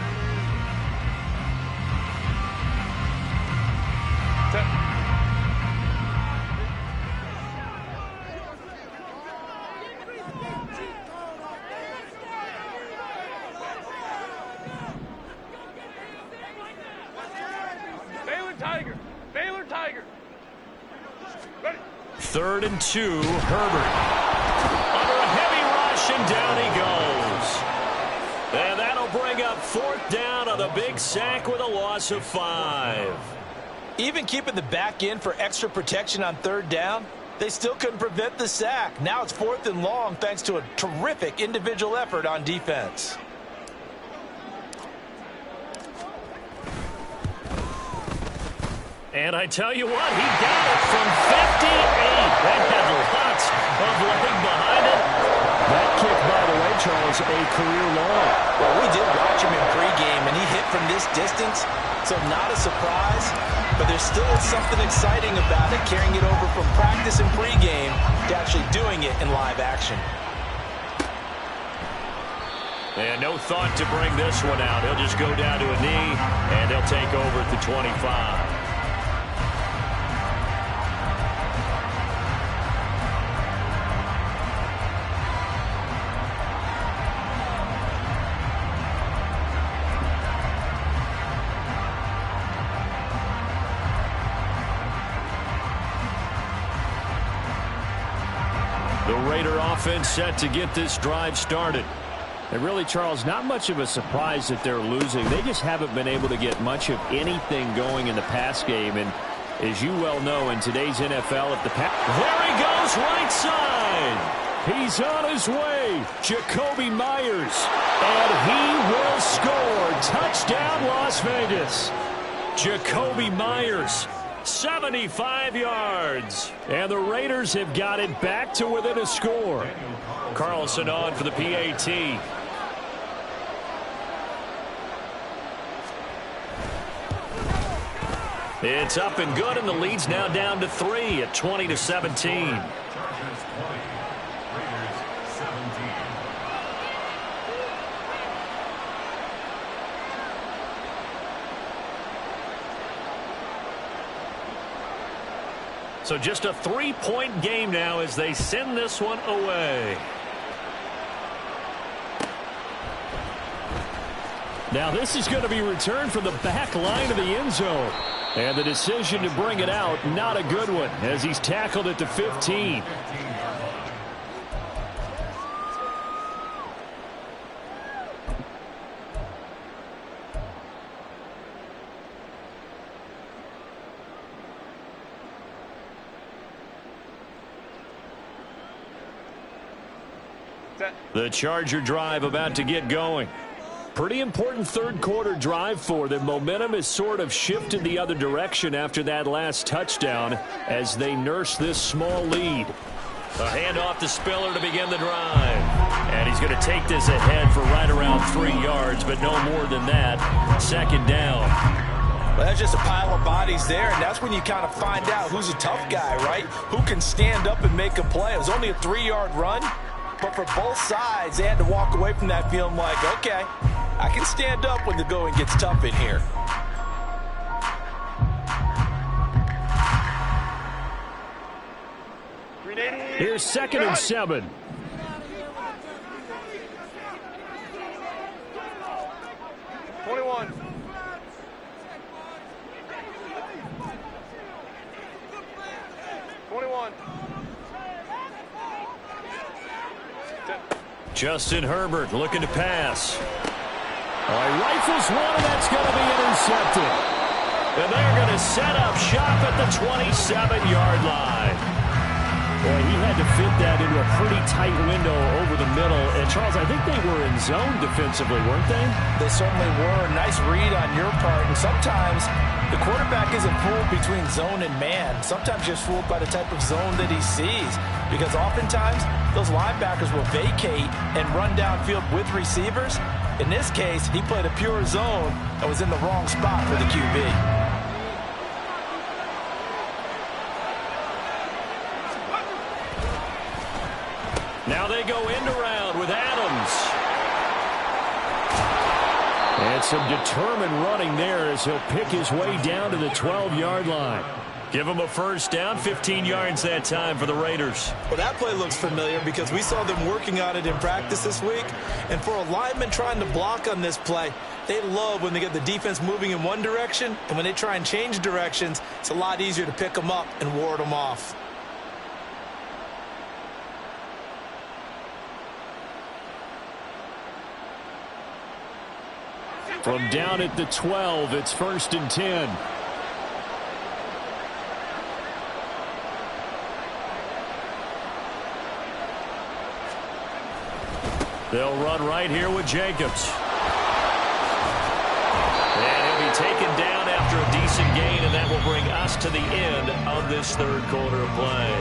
Speaker 3: Tiger. Ready.
Speaker 1: 3rd and 2, Herbert. Under a heavy rush, and down he goes. And that'll bring up 4th down on a big sack with a loss of 5.
Speaker 2: Even keeping the back in for extra protection on 3rd down, they still couldn't prevent the sack. Now it's 4th and long thanks to a terrific individual effort on defense.
Speaker 1: And I tell you what, he got it from 58. That had lots of leg behind it. That kick, by the way, Charles, a career long.
Speaker 2: Well, we did watch him in pregame, and he hit from this distance, so not a surprise. But there still is something exciting about it, carrying it over from practice and pregame to actually doing it in live action.
Speaker 1: And no thought to bring this one out. He'll just go down to a knee, and they'll take over at the 25. The Raider offense set to get this drive started.
Speaker 4: And really, Charles, not much of a surprise that they're losing. They just haven't been able to get much of anything going in the pass game. And as you well know, in today's NFL, if the pass...
Speaker 1: There he goes, right side. He's on his way. Jacoby Myers. And he will score. Touchdown, Las Vegas. Jacoby Myers. 75 yards. And the Raiders have got it back to within a score. Carlson on for the PAT. It's up and good, and the lead's now down to 3 at 20-17. So just a 3-point game now as they send this one away. Now this is going to be returned from the back line of the end zone. And the decision to bring it out, not a good one, as he's tackled at the 15. The Charger drive about to get going. Pretty important third quarter drive for them. Momentum has sort of shifted the other direction after that last touchdown as they nurse this small lead. A handoff to Spiller to begin the drive. And he's going to take this ahead for right around 3 yards, but no more than that. 2nd down.
Speaker 2: Well, that's just a pile of bodies there, and that's when you kind of find out who's a tough guy, right? Who can stand up and make a play. It was only a 3-yard run, but for both sides, they had to walk away from that feeling like, okay, I can stand up when the going gets tough in here.
Speaker 1: Here's 2nd and 7. Justin Herbert looking to pass. He rifles one, and that's going to be intercepted. And they're going to set up shop at the 27-yard line. Boy, he had to fit that into a pretty tight window over the middle. And, Charles, I think they were in zone defensively, weren't they?
Speaker 2: They certainly were. Nice read on your part. And sometimes the quarterback isn't fooled between zone and man. Sometimes you're fooled by the type of zone that he sees. Because oftentimes, those linebackers will vacate and run downfield with receivers. In this case, he played a pure zone and was in the wrong spot for the QB.
Speaker 1: Now they go end around with Adams. And some determined running there as he'll pick his way down to the 12-yard line. Give him a first down, 15 yards that time for the Raiders.
Speaker 6: Well, that play looks familiar because we saw them working on it in practice this week. And for a lineman trying to block on this play, they love when they get the defense moving in one direction. And when they try and change directions, it's a lot easier to pick them up and ward them off.
Speaker 1: From down at the 12, it's 1st and 10. They'll run right here with Jacobs. And he'll be taken down after a decent gain, and that will bring us to the end of this third quarter of play.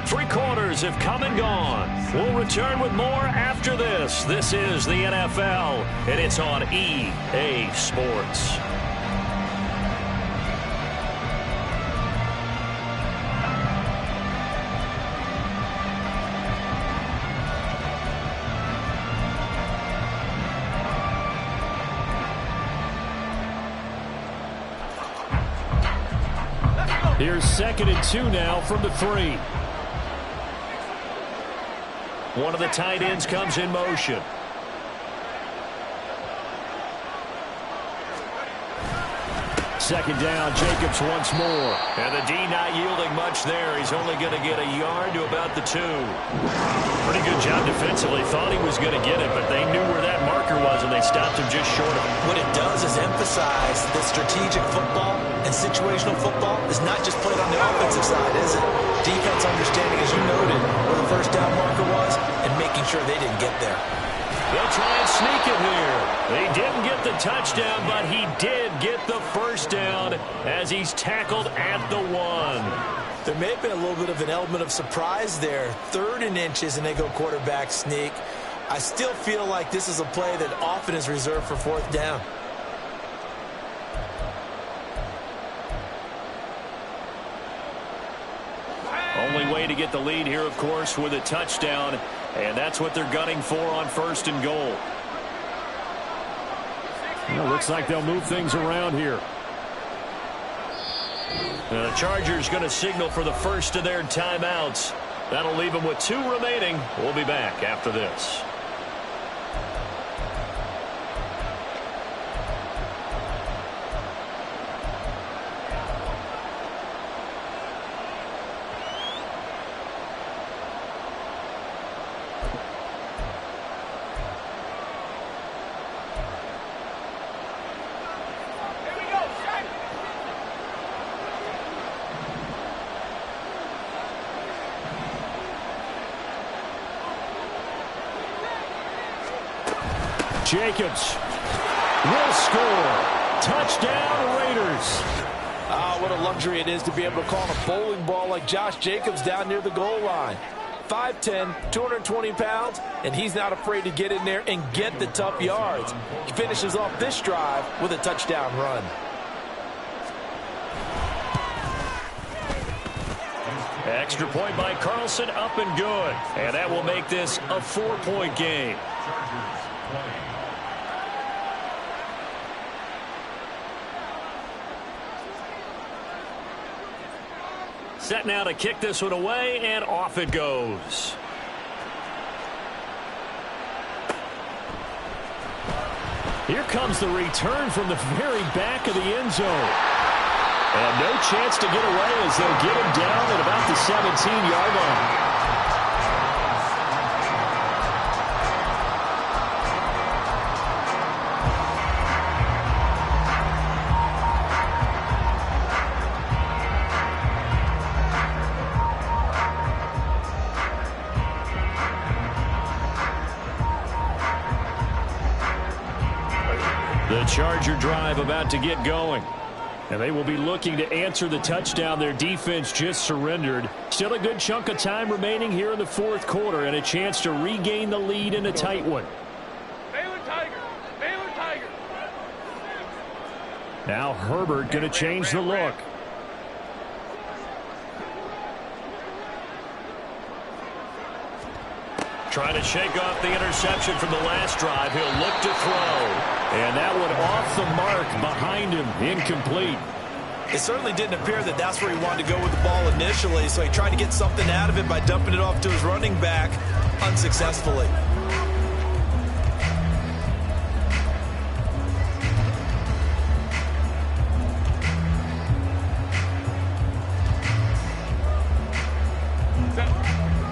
Speaker 1: 3 quarters have come and gone. We'll return with more after this. This is the NFL, and it's on EA Sports. Here's 2nd and 2 now from the 3. One of the tight ends comes in motion. Second down, Jacobs once more. And the D not yielding much there. He's only going to get a yard to about the 2. Pretty good job defensively. Thought he was going to get it, but they knew where that marker was, and they stopped him just short of it.
Speaker 6: What it does is emphasize that strategic football and situational football is not just played on the offensive side, is it? Defense understanding, as you noted, where the first down marker was and making sure they didn't get there.
Speaker 1: They'll try and sneak it here. They didn't get the touchdown, but he did get the first down as he's tackled at the 1.
Speaker 6: There may have been a little bit of an element of surprise there. 3rd and inches, and they go quarterback sneak. I still feel like this is a play that often is reserved for 4th down.
Speaker 1: Only way to get the lead here, of course, with a touchdown, and that's what they're gunning for on 1st and goal. Well, looks like they'll move things around here. The Chargers going to signal for the first of their timeouts. That'll leave them with 2 remaining. We'll be back after this. Jacobs will score. Touchdown, Raiders.
Speaker 2: What a luxury it is to be able to call a bowling ball like Josh Jacobs down near the goal line. 5'10", 220 pounds, and he's not afraid to get in there and get the tough yards. He finishes off this drive with a touchdown run.
Speaker 1: Extra point by Carlson, up and good. And that will make this a 4-point game. Set now to kick this one away, and off it goes. Here comes the return from the very back of the end zone. And no chance to get away as they'll get him down at about the 17-yard line. The Charger drive about to get going. And they will be looking to answer the touchdown their defense just surrendered. Still a good chunk of time remaining here in the fourth quarter and a chance to regain the lead in a tight one.
Speaker 3: Baylor Tiger! Baylor Tiger!
Speaker 1: Now Herbert going to change the look. Trying to shake off the interception from the last drive. He'll look to throw. And that one off the mark behind him. Incomplete.
Speaker 6: It certainly didn't appear that that's where he wanted to go with the ball initially, so he tried to get something out of it by dumping it off to his running back unsuccessfully.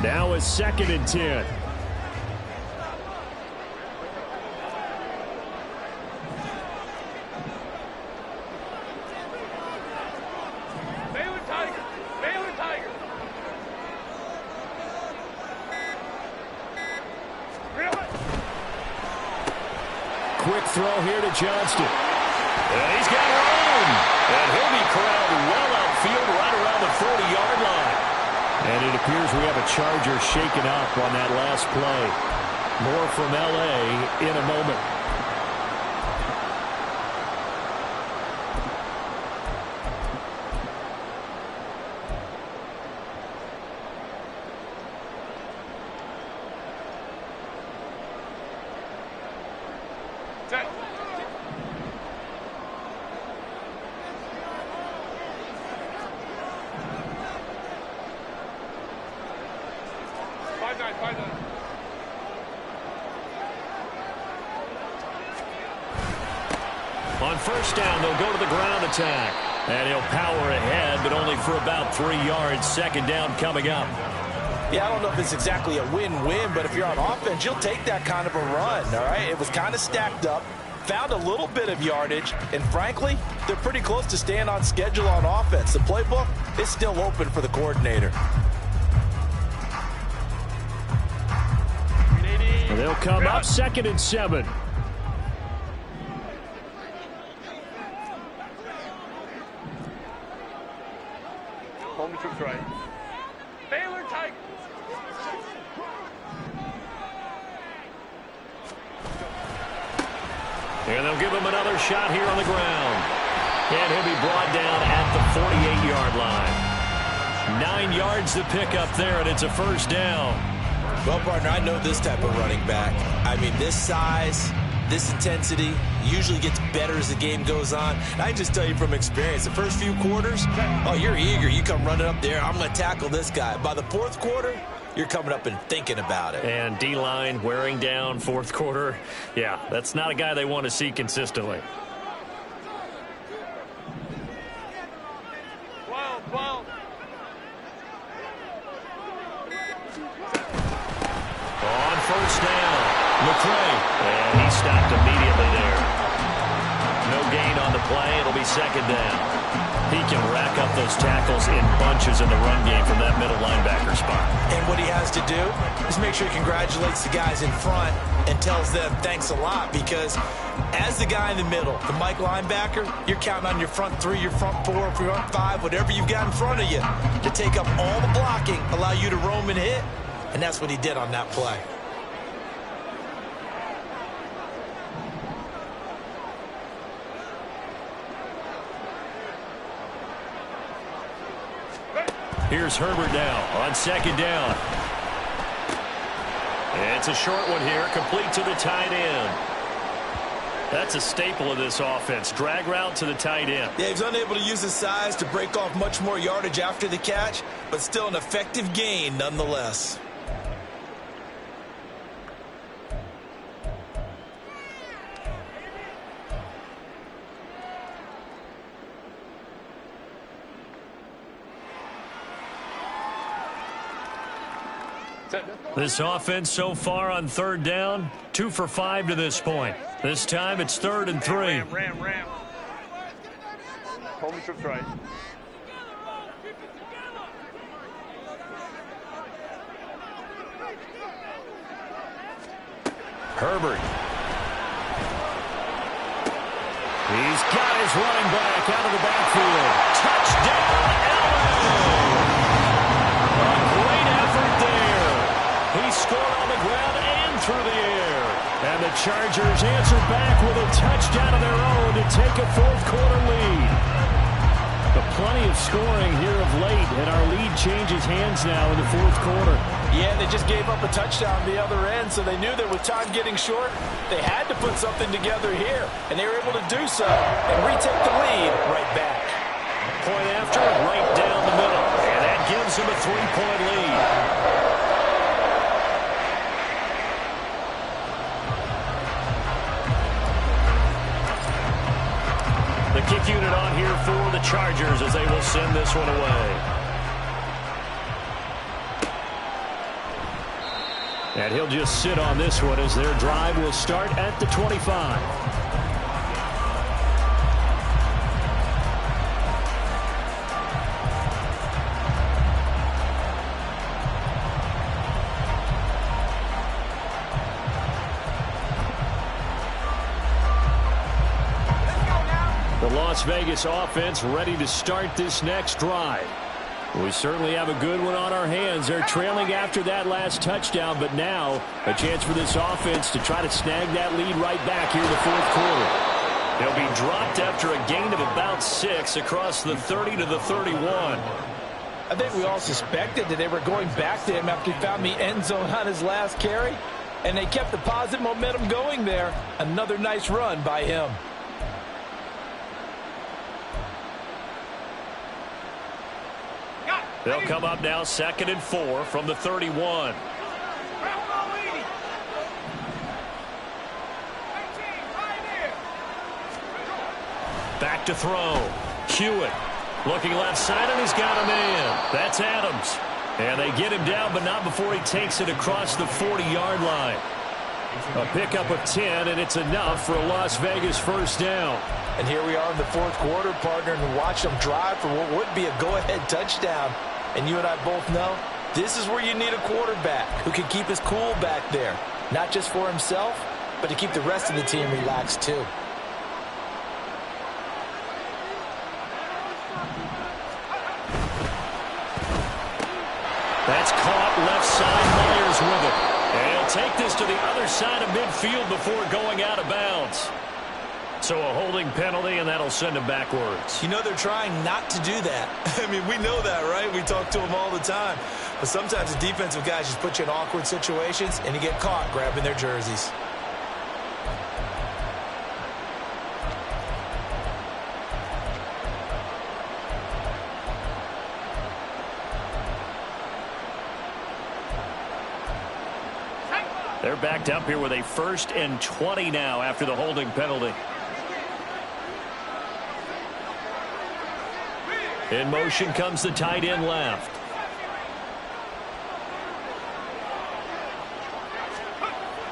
Speaker 1: Now it's 2nd and 10. Quick throw here to Johnston. And he's got room. And he'll be corralled well outfield right around the 40-yard line. And it appears we have a Charger shaken up on that last play. More from L.A. in a moment.
Speaker 3: Set. Five nine.
Speaker 1: On first down, they'll go to the ground attack. And he'll power ahead, but only for about 3 yards. 2nd down coming up.
Speaker 2: Yeah, I don't know if it's exactly a win-win, but if you're on offense, you'll take that kind of a run, all right? It was kind of stacked up, found a little bit of yardage, and frankly, they're pretty close to staying on schedule on offense. The playbook is still open for the coordinator.
Speaker 1: And they'll come up 2nd and 7.
Speaker 3: Home troops right. Baylor Tiger.
Speaker 1: And they'll give him another shot here on the ground. And he'll be brought down at the 48-yard line. 9 yards to pick up there, and it's a first down.
Speaker 6: Well, partner, I know this type of running back. I mean, this size, this intensity usually gets better as the game goes on. And I just tell you from experience, the first few quarters, oh, you're eager. You come running up there, I'm going to tackle this guy. By the fourth quarter, you're coming up and thinking about it.
Speaker 1: And D-line wearing down fourth quarter. Yeah, that's not a guy they want to see consistently.
Speaker 3: 12.
Speaker 1: On first down, McCray. And he stopped immediately there. No gain on the play. It'll be 2nd down. He can rack up those tackles in bunches in the run game from that middle linebacker spot.
Speaker 6: And what he has to do is make sure he congratulates the guys in front and tells them thanks a lot, because as the guy in the middle, the Mike linebacker, you're counting on your front 3, your front 4, your front 5, whatever you've got in front of you to take up all the blocking, allow you to roam and hit. And that's what he did on that play.
Speaker 1: Here's Herbert now on 2nd down. It's a short one here, complete to the tight end. That's a staple of this offense. Drag route to the tight end.
Speaker 6: Yeah, he's unable to use his size to break off much more yardage after the catch, but still an effective gain nonetheless.
Speaker 1: This offense so far on 3rd down, 2 for 5 to this point. This time it's 3rd and 3.
Speaker 3: Ram. Home troops right.
Speaker 1: Herbert. He's got his running back out of the backfield. Touchdown, LA! A great effort there. He scored on the ground and through the air. And the Chargers answer back with a touchdown of their own to take a fourth-quarter lead. But plenty of scoring here of late, and our lead changes hands now in the fourth quarter.
Speaker 2: Yeah, they just gave up a touchdown on the other end, so they knew that with time getting short, they had to put something together here, and they were able to do so and retake the lead right back.
Speaker 1: Point after, right down the middle, and that gives them a 3-point lead. The kick unit on here for the Chargers as they will send this one away. And he'll just sit on this one as their drive will start at the 25. The Las Vegas offense ready to start this next drive. We certainly have a good one on our hands. They're trailing after that last touchdown, but now a chance for this offense to try to snag that lead right back here in the fourth quarter. They'll be dropped after a gain of about 6 across the 30 to the 31.
Speaker 2: I think we all suspected that they were going back to him after he found the end zone on his last carry, and they kept the positive momentum going there. Another nice run by him.
Speaker 1: They'll come up now 2nd and 4 from the 31. Back to throw. Hewitt looking left side, and he's got a man. That's Adams. And they get him down, but not before he takes it across the 40-yard line. A pickup of 10, and it's enough for a Las Vegas first down.
Speaker 2: And here we are in the fourth quarter, partner, and watch them drive for what would be a go-ahead touchdown. And you and I both know this is where you need a quarterback who can keep his cool back there. Not just for himself, but to keep the rest of the team relaxed too.
Speaker 1: That's caught left side. Myers with it. And he'll take this to the other side of midfield before going out of bounds. So a holding penalty, and that'll send him backwards.
Speaker 6: You know they're trying not to do that. I mean, we know that, right? We talk to them all the time. But sometimes the defensive guys just put you in awkward situations, and you get caught grabbing their jerseys.
Speaker 1: They're backed up here with a 1st and 20 now after the holding penalty. In motion comes the tight end left.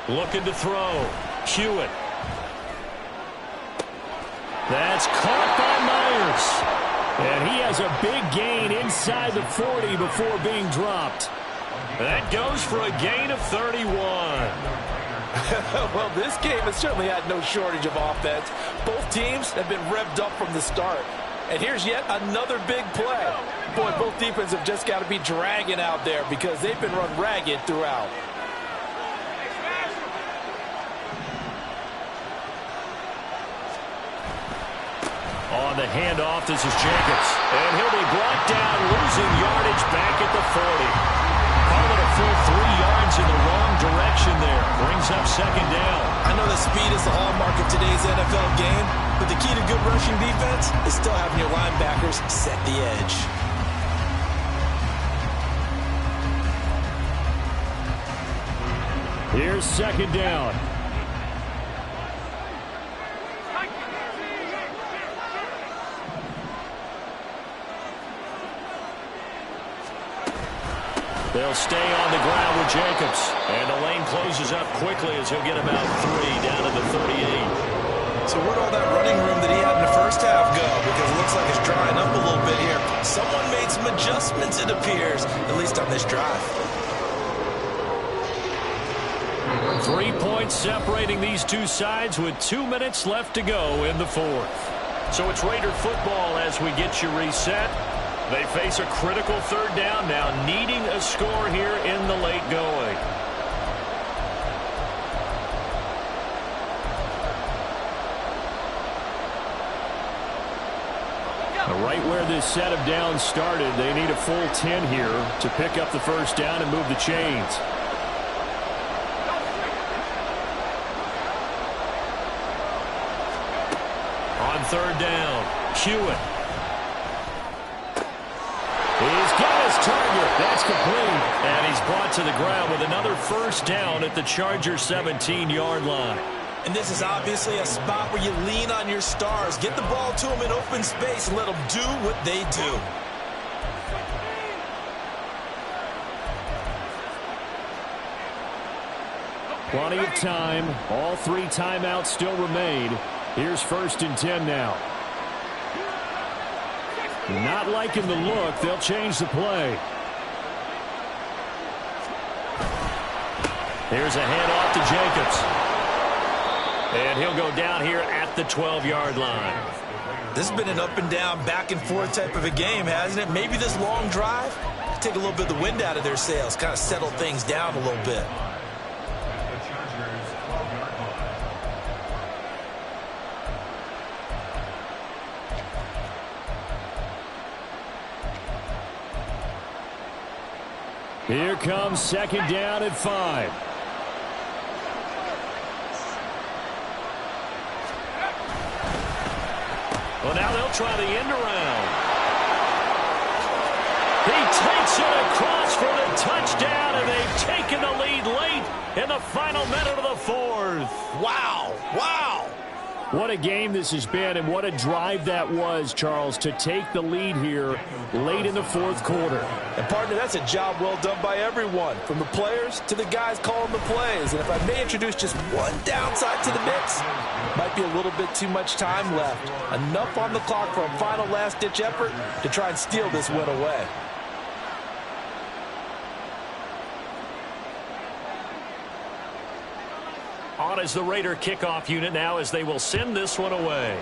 Speaker 1: Looking to throw. Hewitt. That's caught by Myers. And he has a big gain inside the 40 before being dropped. That goes for a gain of 31.
Speaker 2: Well, this game has certainly had no shortage of offense. Both teams have been revved up from the start. And here's yet another big play. Boy, both defenses have just got to be dragging out there because they've been run ragged throughout.
Speaker 1: On the handoff, this is Jacobs. And he'll be brought down, losing yardage back at the 40. Call it a full 3 yards in the wrong direction there. Brings up 2nd down.
Speaker 6: I know that speed is the hallmark of today's NFL game, but the key to good rushing defense is still having your linebackers set the edge.
Speaker 1: Here's 2nd down. They'll stay on the ground with Jacobs. And the lane closes up quickly as he'll get about 3 down to the 38.
Speaker 6: So where'd all that running room that he had in the first half go? Because it looks like it's drying up a little bit here. Someone made some adjustments, it appears, at least on this drive.
Speaker 1: 3 points separating these two sides with 2 minutes left to go in the fourth. So it's Raider football as we get you reset. They face a critical third down now, needing a score here in the late going. Right where this set of downs started, they need a full 10 here to pick up the first down and move the chains. On third down, Hewitt. He's got his target. That's complete. And he's brought to the ground with another first down at the Chargers' 17-yard line.
Speaker 6: And this is obviously a spot where you lean on your stars. Get the ball to them in open space and let them do what they do.
Speaker 1: Plenty of time. All 3 timeouts still remain. Here's 1st and 10 now. Not liking the look. They'll change the play. Here's a handoff to Jacobs. And he'll go down here at the 12-yard line.
Speaker 6: This has been an up-and-down, back-and-forth type of a game, hasn't it? Maybe this long drive could take a little bit of the wind out of their sails, kind of settle things down a little bit.
Speaker 1: Here comes 2nd down at 5. Well, now they'll try the end around. He takes it across for the touchdown, and they've taken the lead late in the final minute of the fourth.
Speaker 6: Wow. Wow.
Speaker 1: What a game this has been, and what a drive that was, Charles, to take the lead here late in the fourth quarter.
Speaker 2: And, partner, that's a job well done by everyone, from the players to the guys calling the plays. And if I may introduce just one downside to the mix, might be a little bit too much time left. Enough on the clock for a final last-ditch effort to try and steal this win away.
Speaker 1: On is the Raider kickoff unit now as they will send this one away.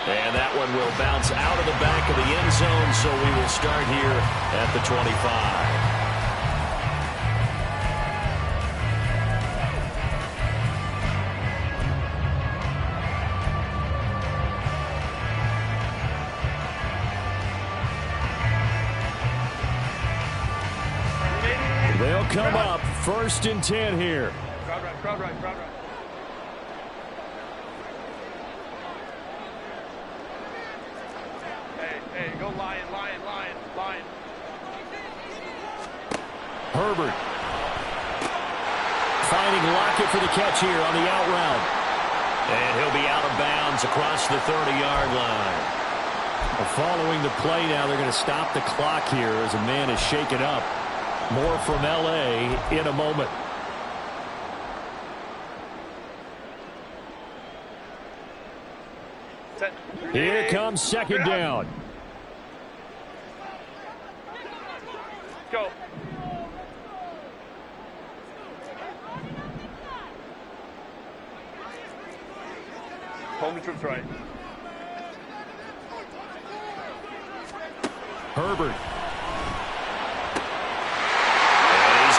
Speaker 1: And that one will bounce out of the back of the end zone, so we will start here at the 25. They'll come up 1st and 10 here.
Speaker 3: Crowd right. Hey, go lion.
Speaker 1: Herbert. Finding Lockett for the catch here on the out route. And he'll be out of bounds across the 30-yard line. Following the play now, they're going to stop the clock here as a man is shaken up. More from L.A. in a moment. Here comes 2nd down.
Speaker 3: Go. Home troops right.
Speaker 1: Herbert.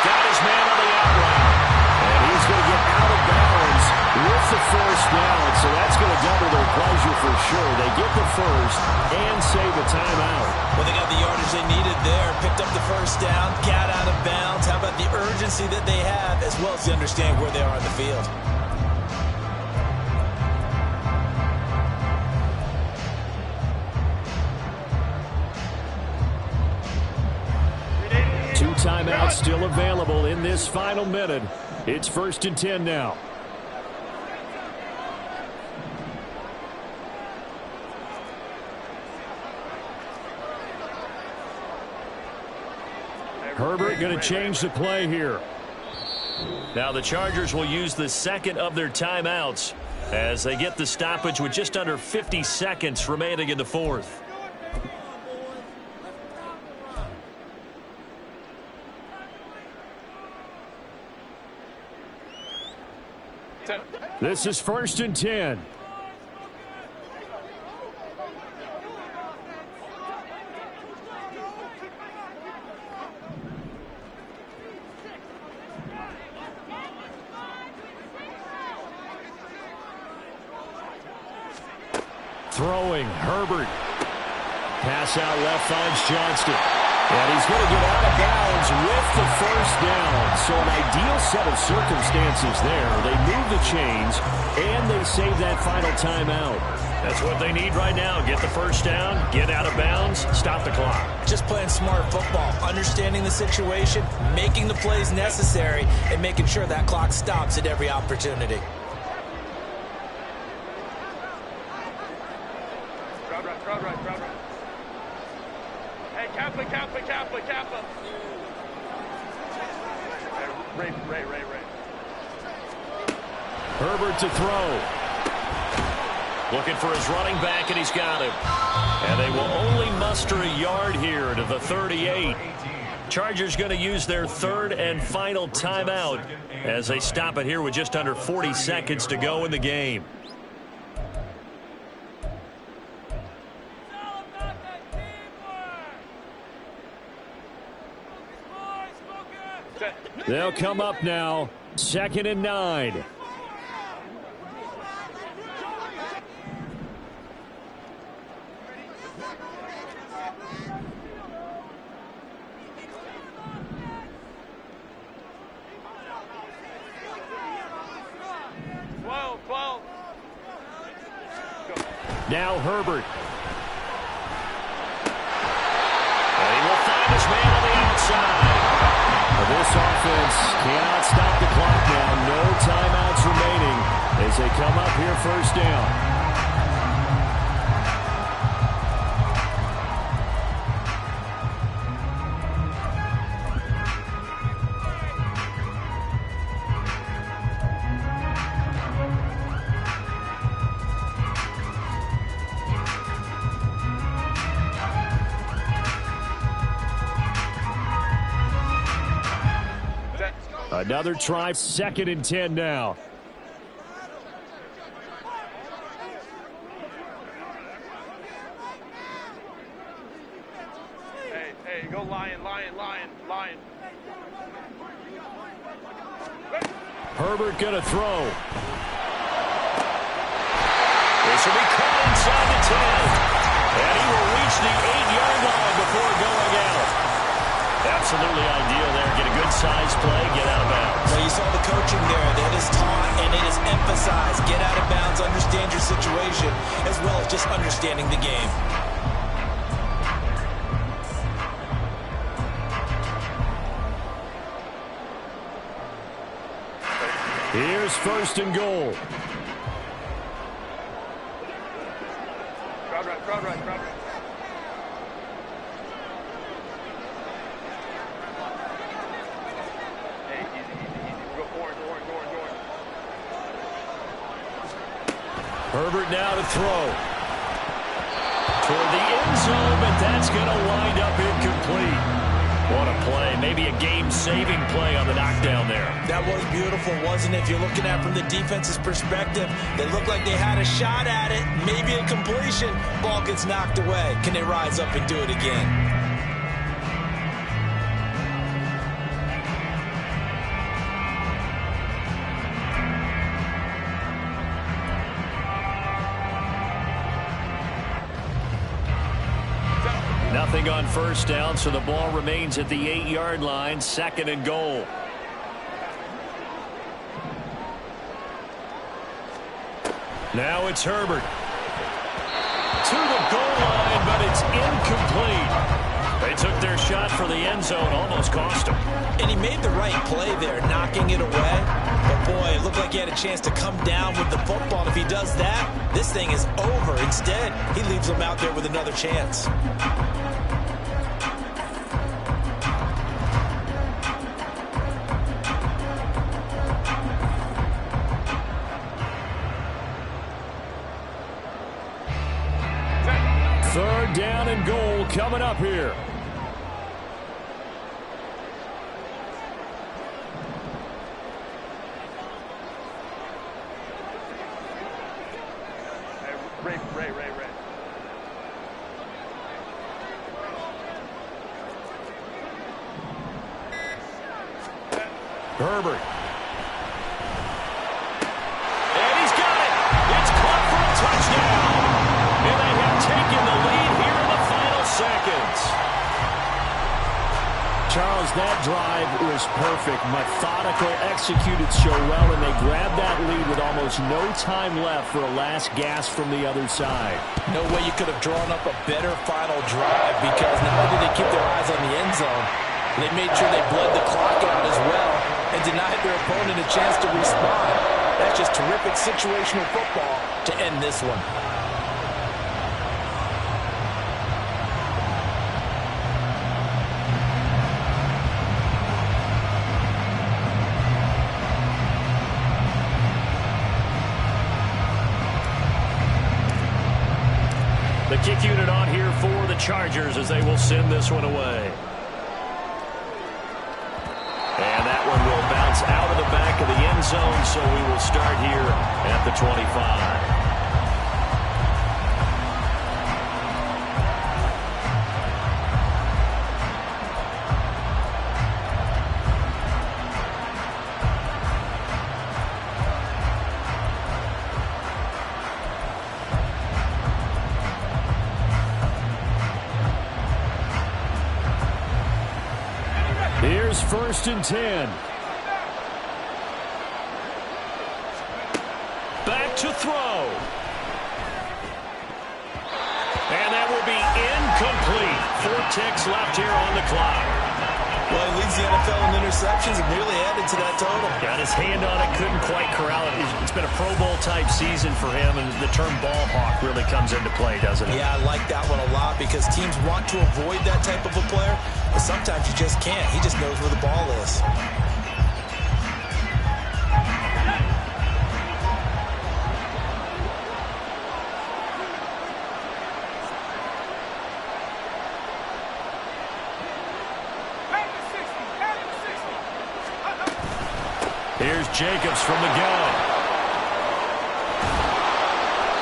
Speaker 1: Got his man on the out route. And he's going to get out of bounds with the first down. So that's going to double their pleasure for sure. They get the first and save a timeout.
Speaker 6: Well, they got the yardage they needed there. Picked up the first down, got out of bounds. How about the urgency that they have, as well as to understand where they are on the field.
Speaker 1: Timeout still available in this final minute. It's 1st and 10 now. Herbert going to change the play here. Now the Chargers will use the second of their timeouts as they get the stoppage with just under 50 seconds remaining in the fourth. This is 1st and 10. Throwing, Herbert. Pass out left finds Johnston. And he's going to get out of bounds with the first down. So an ideal set of circumstances there. They move the chains, and they save that final timeout. That's what they need right now. Get the first down, get out of bounds, stop the clock.
Speaker 2: Just playing smart football, understanding the situation, making the plays necessary, and making sure that clock stops at every opportunity.
Speaker 3: Crowd right. Hey, Kappa. Hey, Ray.
Speaker 1: Herbert to throw. Looking for his running back, and he's got him. And they will only muster a yard here to the 38. Chargers going to use their third and final timeout as they stop it here with just under 40 seconds to go in the game. They'll come up now. 2nd and 9. Now Herbert. And he will find his man on the outside. This offense cannot stop the clock now. No timeouts remaining as they come up here 1st down. Another try, 2nd and 10 now.
Speaker 3: Hey, go lion.
Speaker 1: Herbert gonna throw. This will be caught inside the 10. And he will reach the 8-yard line before going out. Absolutely ideal there. Get a good size play, get out of bounds.
Speaker 2: Well, you saw the coaching there. That is taught and it is emphasized. Get out of bounds, understand your situation, as well as just understanding the game.
Speaker 1: Here's 1st and goal.
Speaker 3: Crowd right. Hey, easy. Go orange.
Speaker 1: Herbert now to throw. Toward the end zone, but that's going to wind up incomplete. What a play. Maybe a game-saving play on the knockdown there.
Speaker 2: That was beautiful, wasn't it? If you're looking at it from the defense's perspective, they looked like they had a shot at it, maybe a completion. Ball gets knocked away. Can they rise up and do it again?
Speaker 1: Nothing on 1st down, so the ball remains at the 8-yard line. 2nd and goal. Now it's Herbert. To the goal line, but it's incomplete. They took their shot for the end zone, almost cost him.
Speaker 2: And he made the right play there, knocking it away. But boy, it looked like he had a chance to come down with the football. If he does that, this thing is over. Instead, he leaves him out there with another chance.
Speaker 1: Third down and goal coming up here.
Speaker 3: Ray.
Speaker 1: Herbert. And he's got it. It's caught for a touchdown. And they have taken the lead here in the final seconds. Charles, that drive was perfect. Methodical, executed so well, and they grabbed that lead with almost no time left for a last gasp from the other side.
Speaker 2: No way you could have drawn up a better final drive, because not only did they keep their eyes on the end zone, they made sure they bled the clock out as well and denied their opponent a chance to respond. That's just terrific situational football to end this one.
Speaker 1: The kick unit on here for the Chargers as they will send this one away. And that one will bounce out of the back of the end zone, so we will start here at the 25. Here's 1st and 10. Back to throw. And that will be incomplete. 4 ticks left here on the clock.
Speaker 6: Well, he leads the NFL in interceptions and nearly added to that total.
Speaker 1: Got his hand on it, couldn't quite corral it. It's been a Pro Bowl-type season for him, and the term ball hawk really comes into play, doesn't it?
Speaker 6: Yeah, I like that one a lot because teams want to avoid that type of a player, but sometimes you just can't. He just knows where the ball is.
Speaker 1: Here's Jacobs from the gun.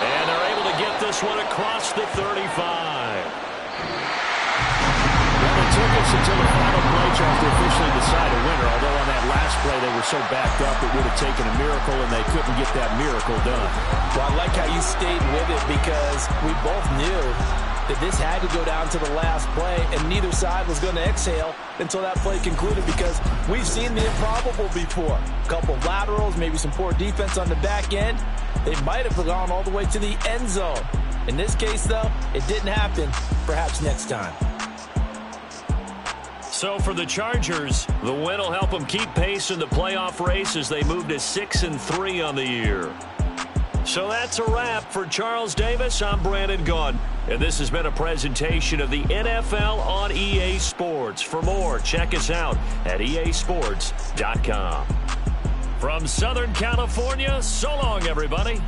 Speaker 1: And they're able to get this one across the 35. Well, it took us until the final play, Charles, to officially decide a winner. Although on that last play they were so backed up it would have taken a miracle, and they couldn't get that miracle done.
Speaker 2: Well, I like how you stayed with it, because we both knew that this had to go down to the last play, and neither side was going to exhale until that play concluded, because we've seen the improbable before. A couple of laterals, maybe some poor defense on the back end. They might have gone all the way to the end zone. In this case, though, it didn't happen. Perhaps next time.
Speaker 1: So for the Chargers, the win will help them keep pace in the playoff race as they move to 6-3 on the year. So that's a wrap for Charles Davis. I'm Brandon Gunn, and this has been a presentation of the NFL on EA Sports. For more, check us out at easports.com. From Southern California, so long, everybody.